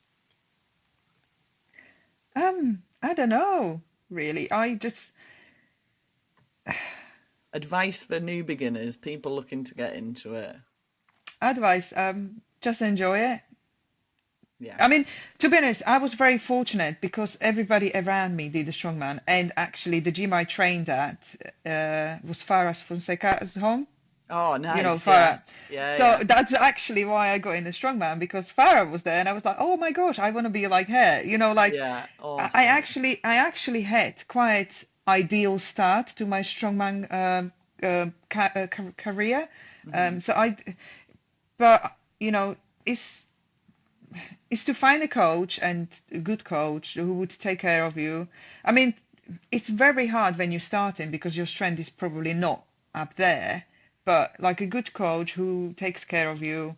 I don't know, really. I just Advice for new beginners, people looking to get into it. advice, just enjoy it. Yeah. I mean, to be honest, I was very fortunate because everybody around me did the strongman, and actually the gym I trained at was Farah Fonseca's home. Oh, nice. Yeah. Farah. Yeah. So Yeah. that's actually why I got in the strongman because Farah was there, and I was like, oh my gosh, I want to be like her. Like Yeah. I Awesome. actually had quite ideal start to my strongman career. Hmm. So but it's to find a coach and a good coach who would take care of you. I mean, it's very hard when you're starting because your strength is probably not up there, but like a good coach who takes care of you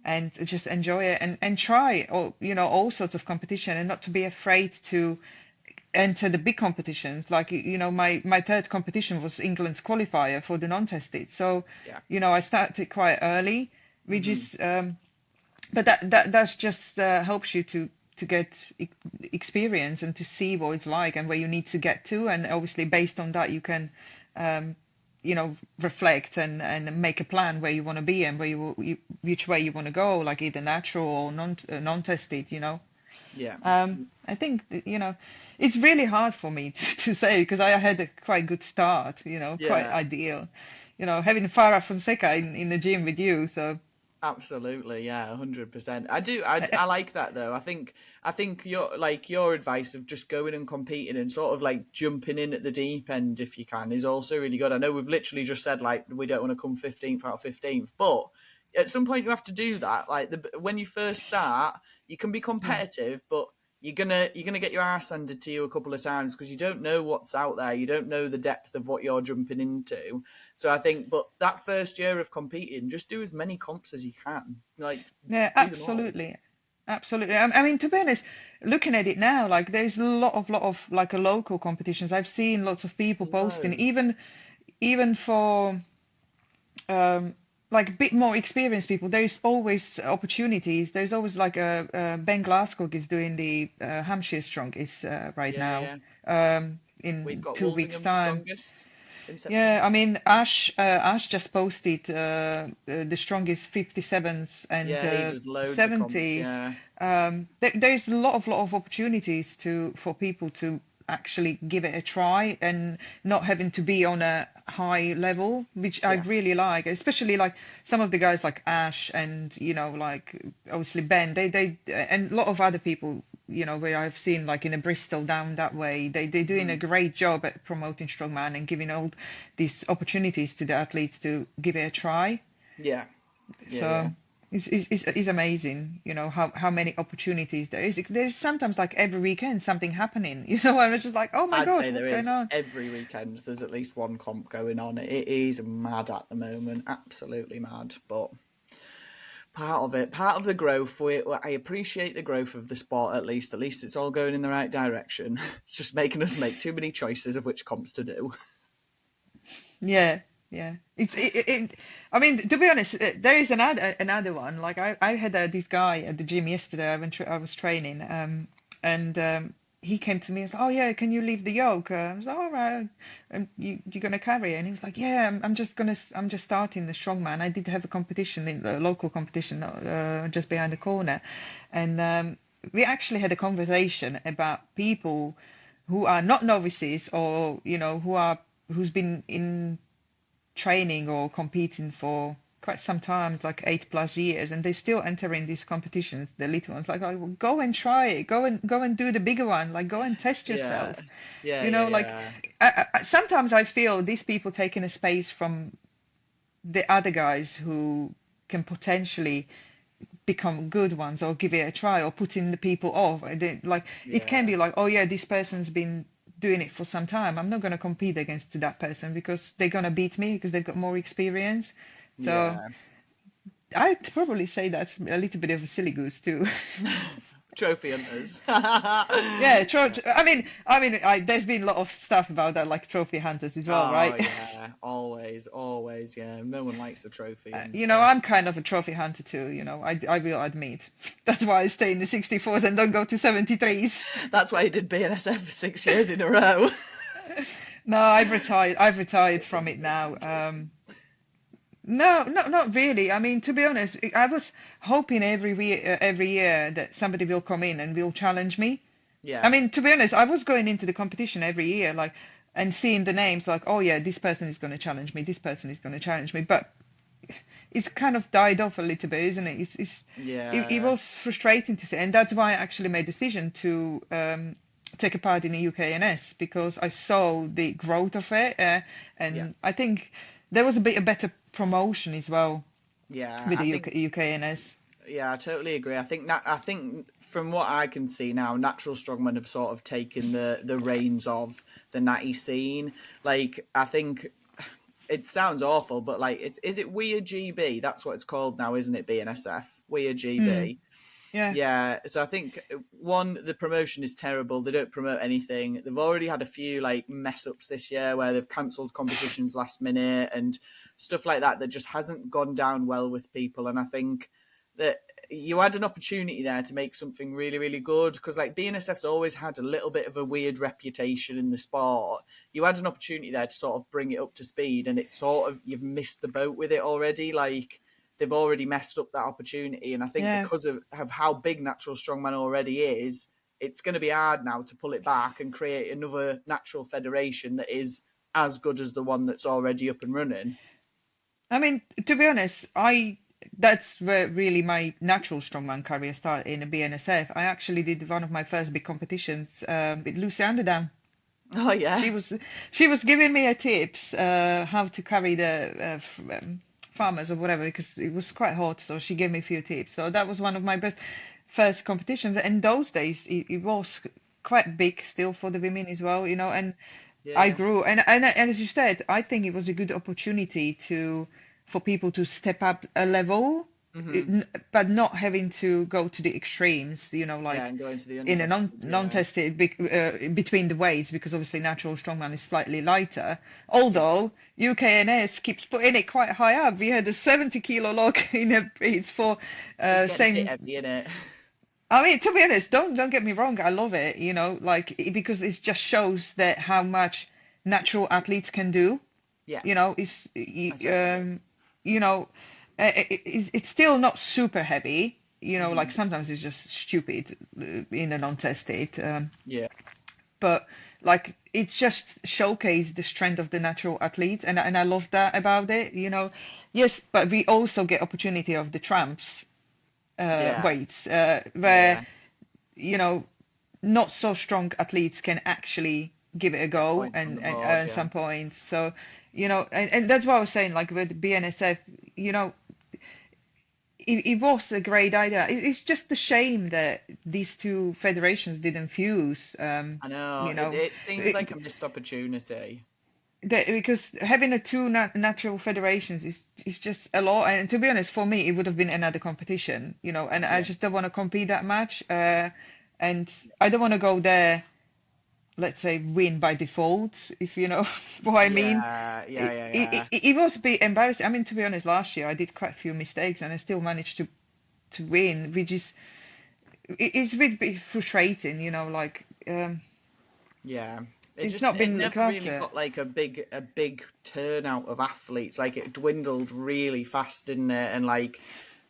and just enjoy it and try all sorts of competition and not to be afraid to enter the big competitions. Like my third competition was England's qualifier for the non-tested, so Yeah. I started quite early, which Hmm. is but that's just helps you to get experience and to see what it's like and where you need to get to, and obviously based on that you can um, reflect and make a plan where you want to be and which way you want to go, like either natural or non-tested. Yeah. I think it's really hard for me to say because I had a quite good start, quite Yeah. ideal, having Farah Fonseca in the gym with you. So Absolutely, yeah, 100%. I do. I like that though. I think your advice of just going and competing and sort of like jumping in at the deep end if you can is also really good. I know we've literally just said like we don't want to come 15th out of 15th, but at some point you have to do that. Like when you first start, you can be mm, competitive, but you're gonna get your ass handed to you a couple of times because you don't know what's out there. You don't know the depth of what you're jumping into. So I think, but that first year of competing, just do as many comps as you can. Like, yeah, do them all. absolutely. Absolutely. I mean, to be honest, looking at it now, like there's a lot of like a local competitions. I've seen lots of people posting, Loads. even for um, like a bit more experienced people. There's always opportunities. There's always like Ben Glasgow is doing the Hampshire Strongest right Yeah, now yeah. We've in got 2 weeks' Walsingham's time. strongest in Yeah, September. I mean, Ash just posted the strongest 57s and Yeah, he does loads of comps. 70s. Yeah, There's a lot of opportunities for people to actually give it a try and not having to be on a high level, which I yeah. really like, especially like some of the guys like Ash and like obviously Ben, they and a lot of other people, where I've seen like in a Bristol down that way, they're doing a Hmm. great job at promoting strongman and giving all these opportunities to the athletes to give it a try. Yeah, yeah, yeah. So it's amazing, how many opportunities there is. There's sometimes like every weekend something happening, I'm just like, oh my I'd gosh, say what's there going is on? every weekend. There's at least one comp going on. It is mad at the moment, absolutely mad. But part of it, part of the growth. I appreciate the growth of the sport. At least it's all going in the right direction. It's just making us make too many choices of which comps to do. Yeah. Yeah, I mean, to be honest, there is another one. Like I had this guy at the gym yesterday. I was training, and he came to me and was like, "Oh yeah, can you leave the yoke?" I was like, "All right, and you're gonna carry it?" And he was like, "Yeah, I'm just starting the strongman. I did have a competition in a local competition just behind the corner, and we actually had a conversation about people who are not novices or who's been in training or competing for quite some time, like 8+ years, and they're still entering these competitions, the little ones. Like, oh, well, go and try it, go and do the bigger one, like go and test Yeah, yourself. yeah, You yeah, know, like yeah, sometimes I feel these people taking a space from the other guys who can potentially become good ones or give it a try or putting the people off. Like it can yeah, be like, oh yeah, this person's been doing it for some time. I'm not going to compete against that person because they're going to beat me because they've got more experience. So yeah. I'd probably say that's a little bit of a silly goose too. Trophy hunters. Yeah, Yeah. there's been a lot of stuff about that, like trophy hunters as well, Oh right? yeah, always, always, yeah. No one likes a trophy hunter. I'm kind of a trophy hunter too, I will admit. That's why I stay in the 64s and don't go to 73s. That's why he did BNSF for 6 years in a row. No, I've retired. I've retired from Joking, it joking, now. joking. No, not really. I mean, to be honest, I was hoping every year that somebody will come in and will challenge me. I Yeah, mean, to be honest, I was going into the competition every year, like, and seeing the names, like, oh yeah, this person is going to challenge me, this person is going to challenge me. But it's kind of died off a little bit, isn't it? It yeah, was frustrating to see, and that's why I actually made a decision to take a part in the UKNS because I saw the growth of it, yeah, and I think there was a bit of better promotion as well yeah. with I the think UKNS. Yeah, I totally agree. I think from what I can see now, natural strongmen have sort of taken the reins of the natty scene. Like I think it sounds awful, but like it's is it Weird GB? That's what it's called now, isn't it? BNSF Weird Mm, GB. yeah, Yeah, so I think one, the promotion is terrible. They don't promote anything. They've already had a few like mess ups this year where they've cancelled competitions last minute and stuff like that that just hasn't gone down well with people. And I think that you had an opportunity there to make something really, really good because like BNSF's always had a little bit of a weird reputation in the sport. You had an opportunity there to sort of bring it up to speed, and it's sort of you've missed the boat with it already. Like they've already messed up that opportunity. And I think yeah. because of how big Natural Strongman already is, it's going to be hard now to pull it back and create another natural federation that is as good as the one that's already up and running. I mean, to be honest, I that's where really my natural strongman career started in the BNSF. I actually did one of my first big competitions with Lucy Underdown. Oh She yeah, was she was giving me a tips how to carry the farmers or whatever because it was quite hot. So she gave me a few tips. So that was one of my best first competitions. And those days it was quite big still for the women as well, and I yeah, grew. And as you said, I think it was a good opportunity to for people to step up a level, hmm, but not having to go to the extremes, yeah, like and going to the in a untested, yeah, non-tested between the weights because obviously natural strongman is slightly lighter. yeah, Although UKNS keeps putting it quite high up. We had a 70 kilo log in a it's for it's getting a bit same. heavy, isn't it? I mean, to be honest, don't get me wrong. I love it, like because it just shows that how much natural athletes can do. Yeah, It's I totally agree. you know, it's still not super heavy. Like Hmm. sometimes it's just stupid in a non-tested. Yeah, But like it's just showcase the strength of the natural athletes, and I love that about it. Yes, but we also get opportunity of the tramps yeah, weights where yeah. you know not so strong athletes can actually give it a Get go points on and, the and board, earn yeah, some points. So, and that's what I was saying, like with BNSF, you know, it was a great idea. It's just a shame that these two federations didn't fuse, I know you know, it seems like a missed opportunity. because having a two natural federations is just a lot. And to be honest, for me, it would have been another competition, and I Yeah, just don't want to compete that much. And I don't want to go there let's say, win by default, if you know what I mean. Yeah, yeah, It, yeah, it, yeah. it was a bit embarrassing. I mean, to be honest, last year I did quite a few mistakes and I still managed to win, which is it's a bit frustrating, like Yeah. it's not It been never looked really after. got like a big turnout of athletes. Like it dwindled really fast, didn't it? And like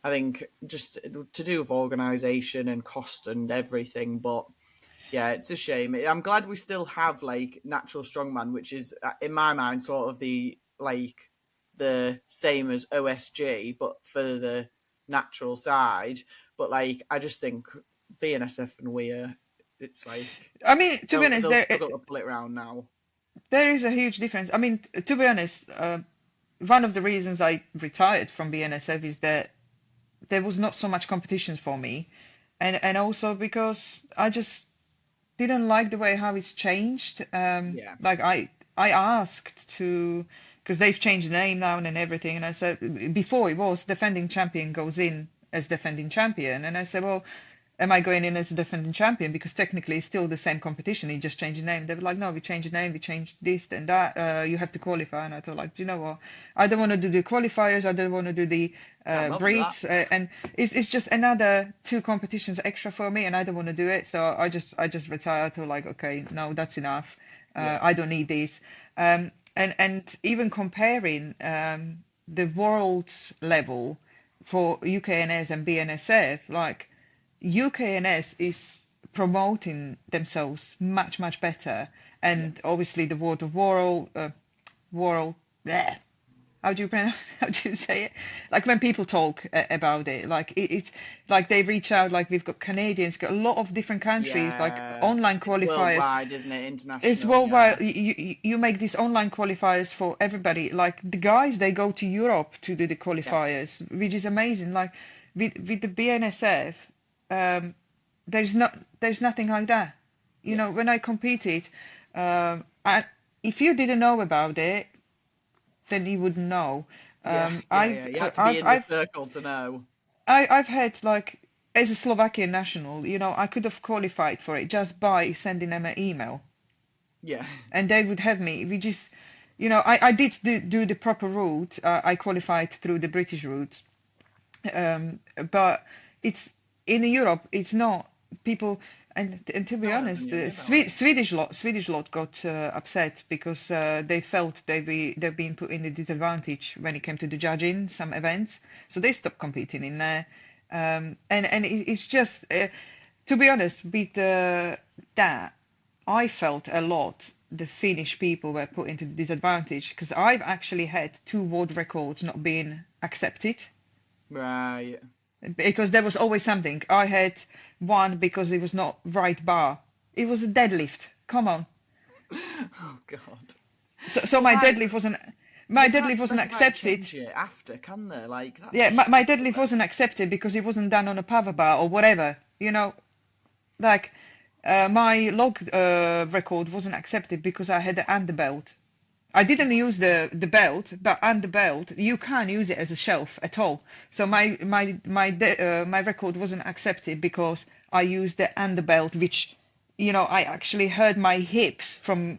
I think just to do with organisation and cost and everything. But yeah, it's a shame. I'm glad we still have like natural strongman, which is in my mind sort of the same as OSG, but for the natural side. But like I just think BNSF and WEA, it's like I mean, to be honest, they'll struggle to pull it around now. there is a huge difference. I mean, to be honest, one of the reasons I retired from BNSF is that there was not so much competition for me, and also because I just didn't like the way how it's changed. Yeah, Like I asked to, because they've changed the name now and everything, and I said before it was defending champion goes in as defending champion, and I said, well, am I going in as a defending champion? Because technically it's still the same competition, you just changed the name. They were like, no, we changed the name, we changed this and that. You have to qualify, and I thought, like, do you know what? I don't want to do the qualifiers. I don't want to do the I love that. breeds, and it's just another two competitions extra for me, and I don't want to do it. So I just retired. I thought, like, okay, no, that's enough. Yeah, I don't need this. And even comparing the world level for UKNS and BNSF, like UKNS is promoting themselves much, much better. yeah, And obviously the word of world, bleh, how do you pronounce, how do you say it? Like when people talk about it, like it's like they reach out, like we've got Canadians, got a lot of different countries, like yeah. online It's qualifiers. worldwide, isn't it? It's International. Yeah, worldwide. You make these online qualifiers for everybody. Like the guys, they go to Europe to do the yeah, qualifiers, which is amazing. Like with the BNSF, um, there's nothing like that. yeah, When I competed, if you didn't know about it, then you wouldn't know. yeah, yeah, I've yeah. You have to be I've in the I've circle to know. I've had like as a Slovakian national, I could have qualified for it just by sending them an email, Yeah, and they would have me. We just, I did do the proper route. I qualified through the British route, but it's in Europe. It's not people. And to be no one has honest, any idea about it. Swedish lot got upset because they felt they've been put in a disadvantage when it came to the judging some events, so they stopped competing in there. And it's just to be honest with that, I felt a lot the Finnish people were put into disadvantage because I've actually had two world records not being accepted Right. because there was always something. I had one because it was not right bar. It was a deadlift. Come on. Oh God. So But my why? deadlift wasn't my They can't deadlift wasn't specify and accepted. change it after, can they? Like that's Yeah, just my deadlift ridiculous. wasn't accepted because it wasn't done on a power bar or whatever. Like my log record wasn't accepted because I had the underbelt. I didn't use the belt, but under belt you can't use it as a shelf at all. So my record wasn't accepted because I used the underbelt, which I actually hurt my hips from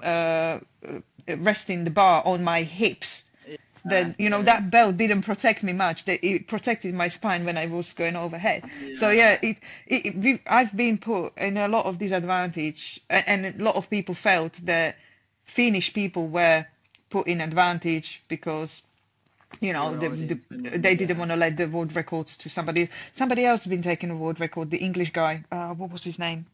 resting the bar on my hips. Yeah, Then yeah, that belt didn't protect me much. It protected my spine when I was going overhead. So yeah, yeah. I've been put in a lot of disadvantage, and a lot of people felt that Finnish people were put in advantage because Of your they, origin, Finland. they didn't Yeah. want to let the world records to somebody. Somebody else been taking a world record. The English guy. What was his name?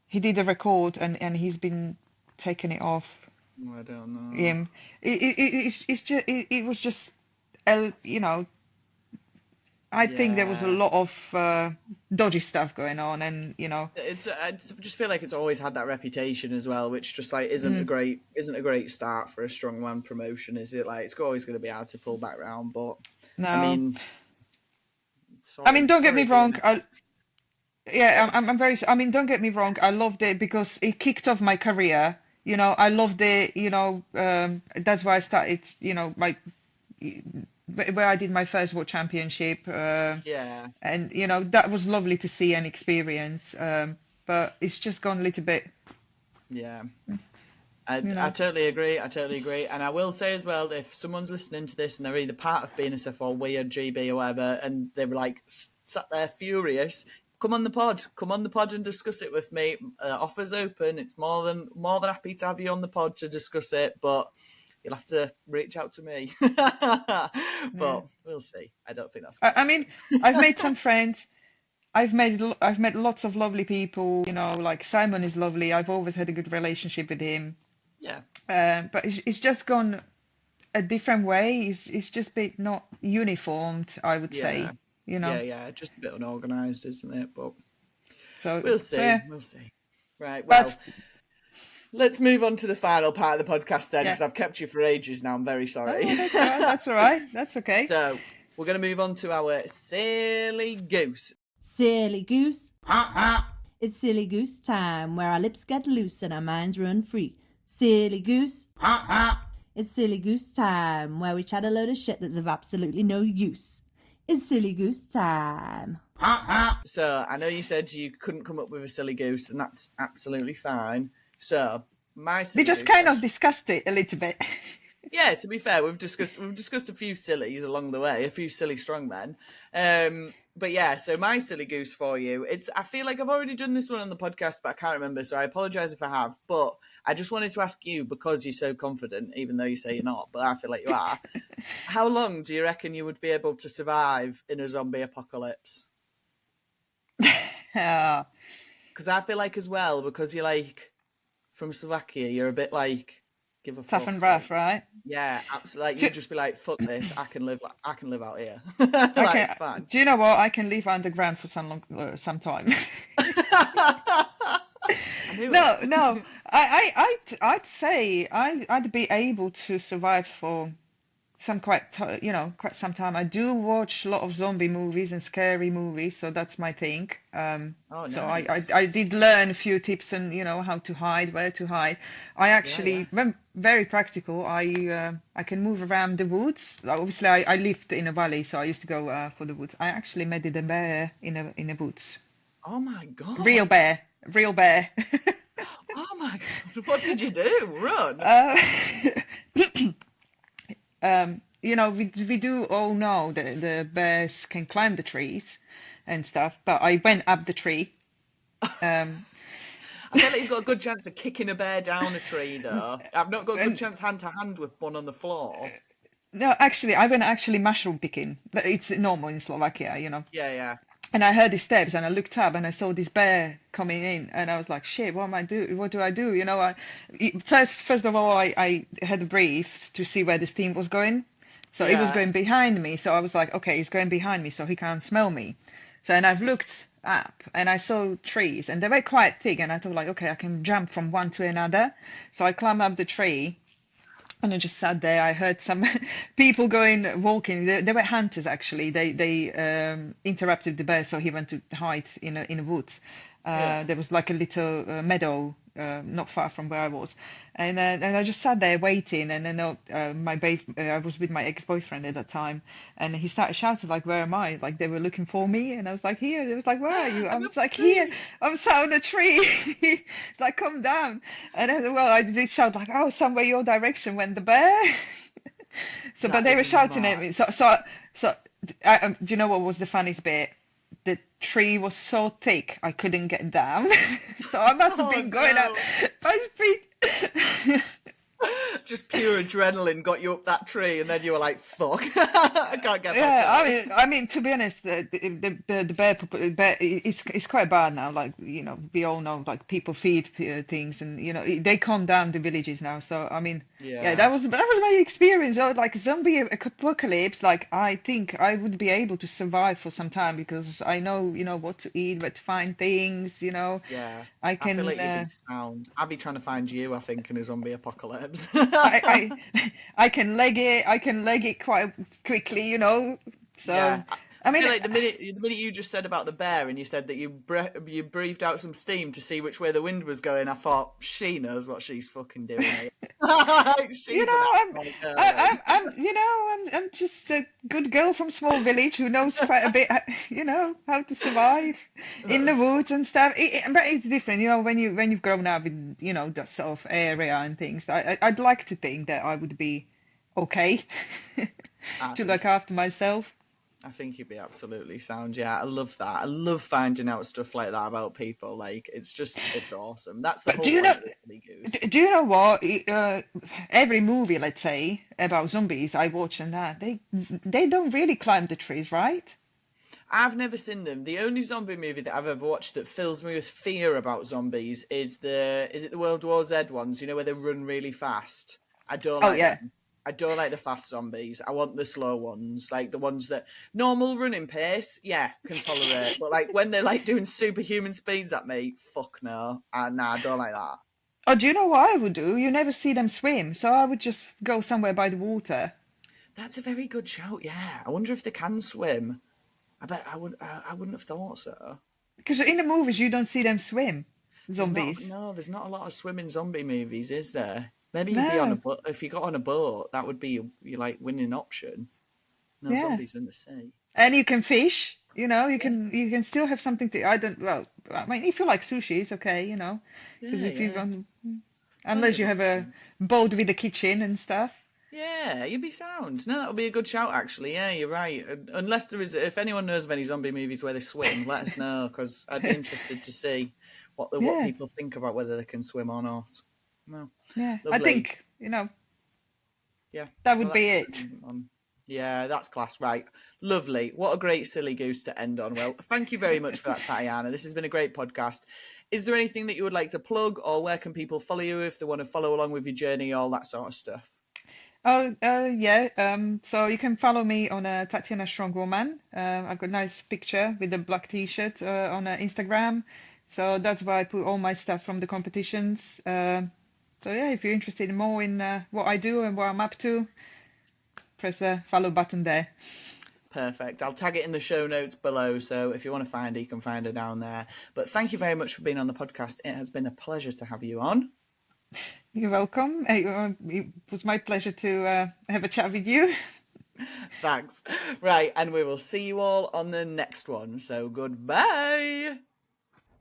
He did a record and he's been taking it off I don't know. him. It's just it was just you know I think there was a Yeah. lot of dodgy stuff going on, and It's I just feel like it's always had that reputation as well, which just like mm, isn't a great start for a strongman promotion, is it? Like it's always going to be hard to pull back round, but I no. mean, I mean, don't get me sorry, wrong. BNSF. Go Yeah, on. I'm very. I mean, don't get me wrong. I loved it because it kicked off my career. I loved it. That's why I started. My where I did my first world championship. Yeah, And that was lovely to see and experience. But it's just gone a little bit. Yeah. You know. I totally agree. And I will say as well, if someone's listening to this and they're either part of BNSF or Weird GB or whatever, and they're like sat there furious, come on the pod. Come on the pod and discuss it with me. Offers open. It's more than happy to have you on the pod to discuss it, but you'll have to reach out to me. But we'll see. I don't think that's. I mean, I've made some friends. I've met lots of lovely people. You know, like Simon is lovely. I've always had a good relationship with him. Yeah. But it's just gone a different way. It's just a bit not uniformed, I would say. You know. Yeah. Just a bit unorganised, isn't it? But so we'll see. So, yeah. We'll see. Right. Well. Let's move on to the final part of the podcast then, because I've kept you for ages now. I'm very sorry. Oh, that's all right. That's okay. So we're going to move on to our silly goose. Silly goose. It's silly goose time, where our lips get loose and our minds run free. Silly goose. It's silly goose time, where we chat a load of shit that's of absolutely no use. It's silly goose time. So I know you said you couldn't come up with a silly goose, and that's absolutely fine. So we just kind of discussed it a little bit. Yeah, to be fair, we've discussed a few sillies along the way, a few silly strongmen. But yeah, so my silly goose for you, I feel like I've already done this one on the podcast, but I can't remember, so I apologise if I have. But I just wanted to ask you, because you're so confident, even though you say you're not, but I feel like you are. How long do you reckon you would be able to survive in a zombie apocalypse? Yeah. Because I feel like as well, because you're like from Slovakia, you're a bit like give a tough fuck, and rough, right? Yeah, absolutely. Like, you'd just be like, "Fuck this! I can live out here." Like, it's fine. Do you know what? I can live underground for some time. No. I'd say I'd be able to survive for quite some time. I do watch a lot of zombie movies and scary movies, so that's my thing. Nice. So I did learn a few tips and how to hide, where to hide. I actually very practical. I can move around the woods. Obviously, I lived in a valley, so I used to go for the woods. I actually met a bear in the woods. Oh my god! Real bear. Oh my god! What did you do? Run? We do all know that the bears can climb the trees and stuff, but I went up the tree. I feel like you've got a good chance of kicking a bear down a tree, though. I've not got a good chance hand to hand with one on the floor. No, actually, I went mushroom picking. It's normal in Slovakia, Yeah. And I heard the steps, and I looked up, and I saw this bear coming in, and I was like, "Shit, what do I do?" First of all, I had a brief to see where the steam was going, so it was going behind me. So I was like, "Okay, he's going behind me, so he can't smell me." So and I've looked up, and I saw trees, and they were quite thick, and I thought like, "Okay, I can jump from one to another." So I climbed up the tree. And I just sat there. I heard some people walking. They were hunters, actually. They interrupted the bear, so he went to hide in the woods. There was like a little meadow not far from where I was, and I just sat there waiting. And then I was with my ex-boyfriend at that time, and he started shouting like, "Where am I?" Like they were looking for me, and I was like, "Here." They was like, "Where are you?" I was like, "Here." I'm sat on a tree. It's like, "Come down." And I did shout like, "Oh, somewhere your direction went the bear." But they were shouting at me. Do you know what was the funniest bit? The tree was so thick I couldn't get down. So I must have been going up by speed. Just pure adrenaline got you up that tree, and then you were like, "Fuck, I can't get back." Yeah, I mean, to be honest, the bear is quite bad now. Like we all know, like people feed things, and they calm down the villages now. So I mean, that was my experience. Like zombie apocalypse. Like I think I would be able to survive for some time because I know what to eat, where to find things. Yeah, I feel like you'd be sound. I'd be trying to find you, I think, in a zombie apocalypse. I can leg it quite quickly, So yeah. I mean, feel like the minute you just said about the bear and you said that you breathed out some steam to see which way the wind was going, I thought she knows what she's fucking doing. She's an alcoholic girl. I'm just a good girl from small village who knows quite a bit, how to survive in the That's woods and stuff. But it's different, when you've grown up in, that sort of area and things. I'd like to think that I would be okay I to think look after myself. I think you'd be absolutely sound. Yeah, I love that. I love finding out stuff like that about people. Like, it's awesome. That's the But whole point of the Silly Goose. do you know what? Every movie, let's say, about zombies I watch and that, they don't really climb the trees, right? I've never seen them. The only zombie movie that I've ever watched that fills me with fear about zombies is it the World War Z ones, where they run really fast. I don't Oh like yeah. them. I don't like the fast zombies. I want the slow ones, like the ones that normal running pace, yeah, can tolerate. But like when they're like doing superhuman speeds at me, fuck no. Nah, I don't like that. Oh, do you know what I would do? You never see them swim, so I would just go somewhere by the water. That's a very good shout. Yeah, I wonder if they can swim. I bet I would. I wouldn't have thought so. Because in the movies you don't see them swim, zombies. There's not a lot of swimming zombie movies, is there? Maybe you'd be on a No. boat. If you got on a boat, that would be your like winning option. No Yeah. zombies in the sea. And you can fish. You Yeah, can still have something to. I don't. Well, I mean, if you like sushi, it's okay. Because if yeah. unless you have a boat with a kitchen and stuff. Yeah, you'd be sound. No, that would be a good shout, actually. Yeah, you're right. Unless if anyone knows of any zombie movies where they swim, let us know, because I'd be interested to see what Yeah. people think about whether they can swim or not. No, Yeah. I lovely. think Yeah, that would well, be that's it. Yeah, that's class. Right. Lovely. What a great silly goose to end on. Well, thank you very much for that, Tatiana. This has been a great podcast. Is there anything that you would like to plug, or where can people follow you if they want to follow along with your journey, all that sort of stuff? Oh, yeah. So you can follow me on Tatiana Strongwoman. I've got a nice picture with the black t-shirt on Instagram. So that's where I put all my stuff from the competitions. So yeah, if you're interested more in what I do and what I'm up to, press the follow button there. Perfect. I'll tag it in the show notes below, so if you want to find her, you can find her down there. But thank you very much for being on the podcast. It has been a pleasure to have you on. You're welcome. It was my pleasure to have a chat with you. Thanks. Right, and we will see you all on the next one. So goodbye.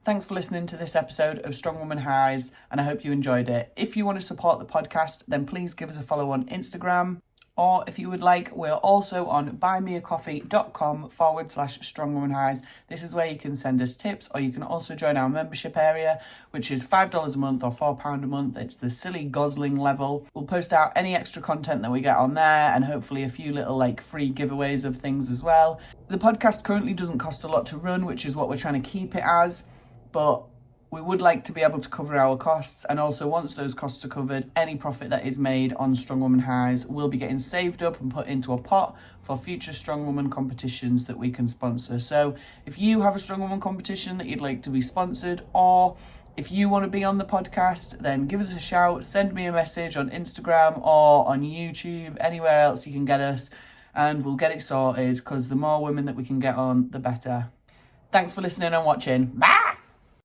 Thanks for listening to this episode of Strong Woman Highs, and I hope you enjoyed it. If you want to support the podcast, then please give us a follow on Instagram. Or if you would like, we're also on buymeacoffee.com/strongwomanhighs. This is where you can send us tips, or you can also join our membership area, which is $5 a month or £4 a month. It's the silly gosling level. We'll post out any extra content that we get on there, and hopefully a few little free giveaways of things as well. The podcast currently doesn't cost a lot to run, which is what we're trying to keep it as, but we would like to be able to cover our costs, and also once those costs are covered, any profit that is made on Strong Woman Highs will be getting saved up and put into a pot for future Strong Woman competitions that we can sponsor. So if you have a Strong Woman competition that you'd like to be sponsored, or if you want to be on the podcast, then give us a shout, send me a message on Instagram or on YouTube, anywhere else you can get us, and we'll get it sorted, because the more women that we can get on, the better. Thanks for listening and watching. Bye!